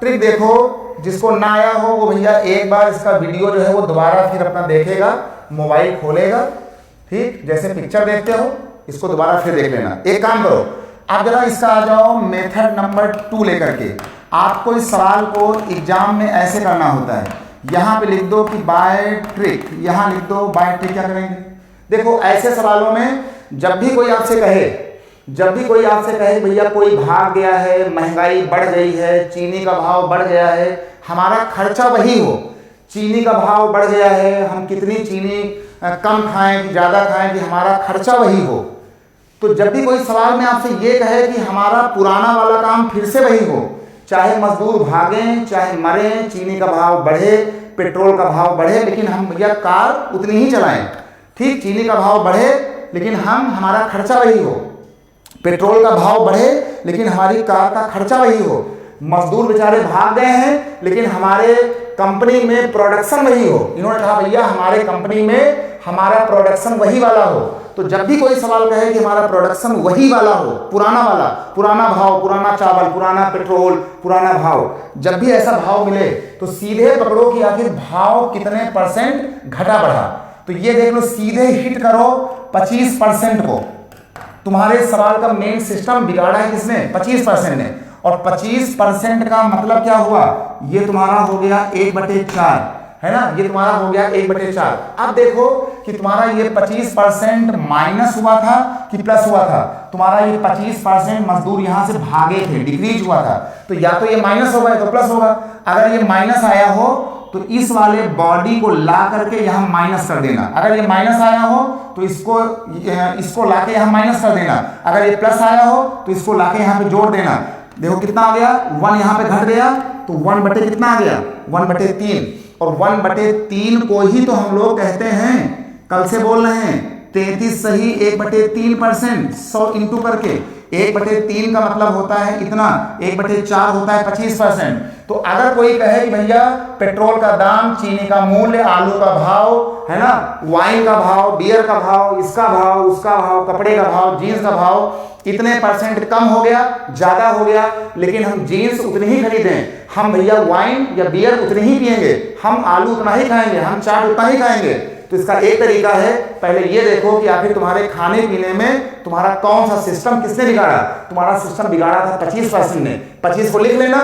ट्रिक देखो। जिसको ना आया हो वो भैया एक बार इसका वीडियो जो है वो दोबारा फिर अपना देखेगा, मोबाइल खोलेगा, ठीक, जैसे पिक्चर देखते हो इसको दोबारा फिर देख लेना। एक काम करो, आप जरा इसका आ जाओ मेथड नंबर 2 लेकर के। आपको इस सवाल को एग्जाम में ऐसे करना होता है, यहाँ पे लिख दो कि बाय ट्रिक, यहाँ लिख दो बाय ट्रिक। क्या करेंगे देखो, ऐसे सवालों में जब भी कोई आपसे कहे भैया कोई भाग गया है, महंगाई बढ़ गई है, चीनी का भाव बढ़ गया है, हमारा खर्चा वही हो, चीनी का भाव बढ़ गया है, हम कितनी चीनी कम खाएं कि ज़्यादा खाएं कि हमारा खर्चा वही हो, तो जब भी कोई सवाल में आपसे ये कहे कि हमारा पुराना वाला काम फिर से वही हो, चाहे मजदूर भागें चाहे मरें, चीनी का भाव बढ़े, पेट्रोल का भाव बढ़े, लेकिन हम भैया कार उतनी ही चलाएं, ठीक, चीनी का भाव बढ़े लेकिन हमारा खर्चा वही हो, पेट्रोल का भाव बढ़े लेकिन हमारी कार का खर्चा वही हो, मजदूर बेचारे भाग गए हैं लेकिन हमारे कंपनी में प्रोडक्शन वही हो। इन्होंने कहा भैया हमारे कंपनी में हमारा प्रोडक्शन वही वाला हो। तो जब भी कोई सवाल कहे कि हमारा प्रोडक्शन वही वाला हो, पुराना वाला, पुराना भाव, पुराना चावल, पुराना पेट्रोल, पुराना भाव, जब भी ऐसा भाव मिले तो सीधे पकड़ो कि आखिर भाव कितने % घटा बढ़ा। तो ये देख लो, सीधे हिट करो 25% को। तुम्हारे सवाल का मेन सिस्टम बिगाड़ा है किसने? 25% ने। और 25% का मतलब क्या हुआ? ये तुम्हारा हो गया 1/4, है ना, ये तुम्हारा हो गया 1/4। अब देखो कि तुम्हारा ये 25% माइनस हुआ था कि प्लस हुआ था। तुम्हारा ये 25% मजदूर यहां से भागे थे, डिक्रीज हुआ था, तो या तो ये माइनस होगा या तो प्लस होगा। अगर ये माइनस आया हो तो इस वाले बॉडी को ला करके यहां माइनस कर देना। अगर ये माइनस आया हो तो इसको लाके यहां माइनस कर देना। अगर ये प्लस आया हो तो इसको लाके यहां पे जोड़ देना। देखो कितना आ गया, 1 यहां पे घट गया तो 1 बटे कितना आ गया, 1/3। और 1/3 को ही तो हम लोग कहते हैं, कल से बोल रहे हैं, 33 सही 1/3%, 100 इंटू करके 1/3 का मतलब होता है इतना, 1/4 होता है 25%। तो अगर कोई कहे कि भैया पेट्रोल का दाम, चीनी का मूल्य, आलू का भाव, है ना, वाइन का भाव, बियर का भाव, इसका भाव, उसका भाव, कपड़े का भाव, जीन्स का भाव इतने % कम हो गया, ज्यादा हो गया, लेकिन हम जीन्स उतनी ही खरीदें, हम भैया वाइन या बियर उतनी ही पिएंगे, हम आलू उतना ही खाएंगे, हम चाट उतना ही खाएंगे। तो इसका एक तरीका है, पहले ये देखो कि आखिर तुम्हारे खाने पीने में तुम्हारा कौन सा सिस्टम किसने बिगाड़ा। तुम्हारा सिस्टम बिगाड़ा था 25% ने। 25 को लिख लेना।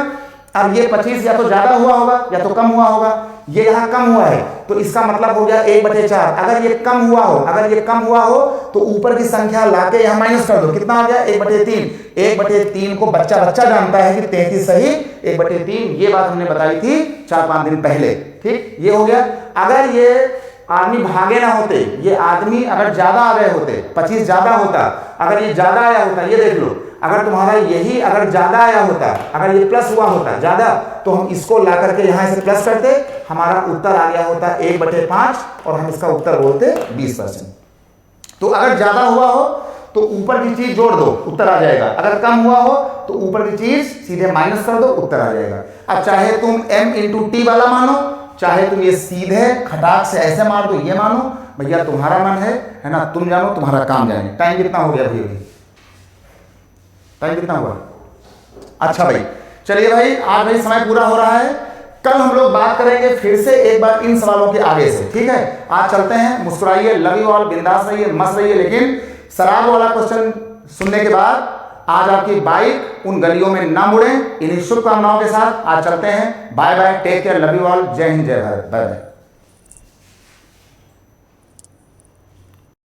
अब ये 25 या तो ज्यादा हुआ होगा या तो कम हुआ होगा, ये यहाँ कम हुआ है तो इसका मतलब हो गया 1/4। अगर ये कम हुआ हो, अगर ये कम हुआ हो तो ऊपर की संख्या लाके यहाँ माइनस कर दो, कितना आ गया 1/3। 1/3 को बच्चा बच्चा जानता है कि 33 सही 1/3, ये बात हमने बताई थी 4-5 दिन पहले, ठीक, ये हो गया। अगर ये आदमी भागे ना होते, ये आदमी अगर ज्यादा आ गए होते, 25 ज्यादा होता, अगर ये ज्यादा आया होता, ये देख लो, अगर तुम्हारा यही अगर ज्यादा आया होता, अगर ये प्लस हुआ होता ज्यादा, तो हम इसको ला करके यहां से प्लस करते, हमारा उत्तर आ गया होता 1/5 और हम इसका उत्तर बोलते 20%। तो अगर ज्यादा हुआ हो तो ऊपर की चीज जोड़ दो, उत्तर आ जाएगा। अगर कम हुआ हो तो ऊपर की चीज सीधे माइनस कर दो, उत्तर आ जाएगा। अब चाहे तुम m×t वाला मानो, चाहे तुम ये सीधे खटाक से ऐसे मार दो, ये मानो, भैया तुम्हारा मन है ना, तुम जानो, तुम्हारा काम जाने। टाइम कितना हो गया भैया, टाइम कितना हुआ? अच्छा भाई, चलिए भाई, आज भाई समय पूरा हो रहा है। कल हम लोग बात करेंगे फिर से एक बार इन सवालों के आगे से, ठीक है? आज चलते हैं, मुस्कुराइए, लव यू ऑल, बिंदास रहिए, मस्त रहिए, लेकिन शराब वाला क्वेश्चन सुनने के बाद आज आपकी बाइक उन गलियों में ना मुड़े। इन्हीं शुभकामनाओं के साथ आज चलते हैं। Bye bye, take care, love you all, जय हिंद, जय भारत, बाय बाय।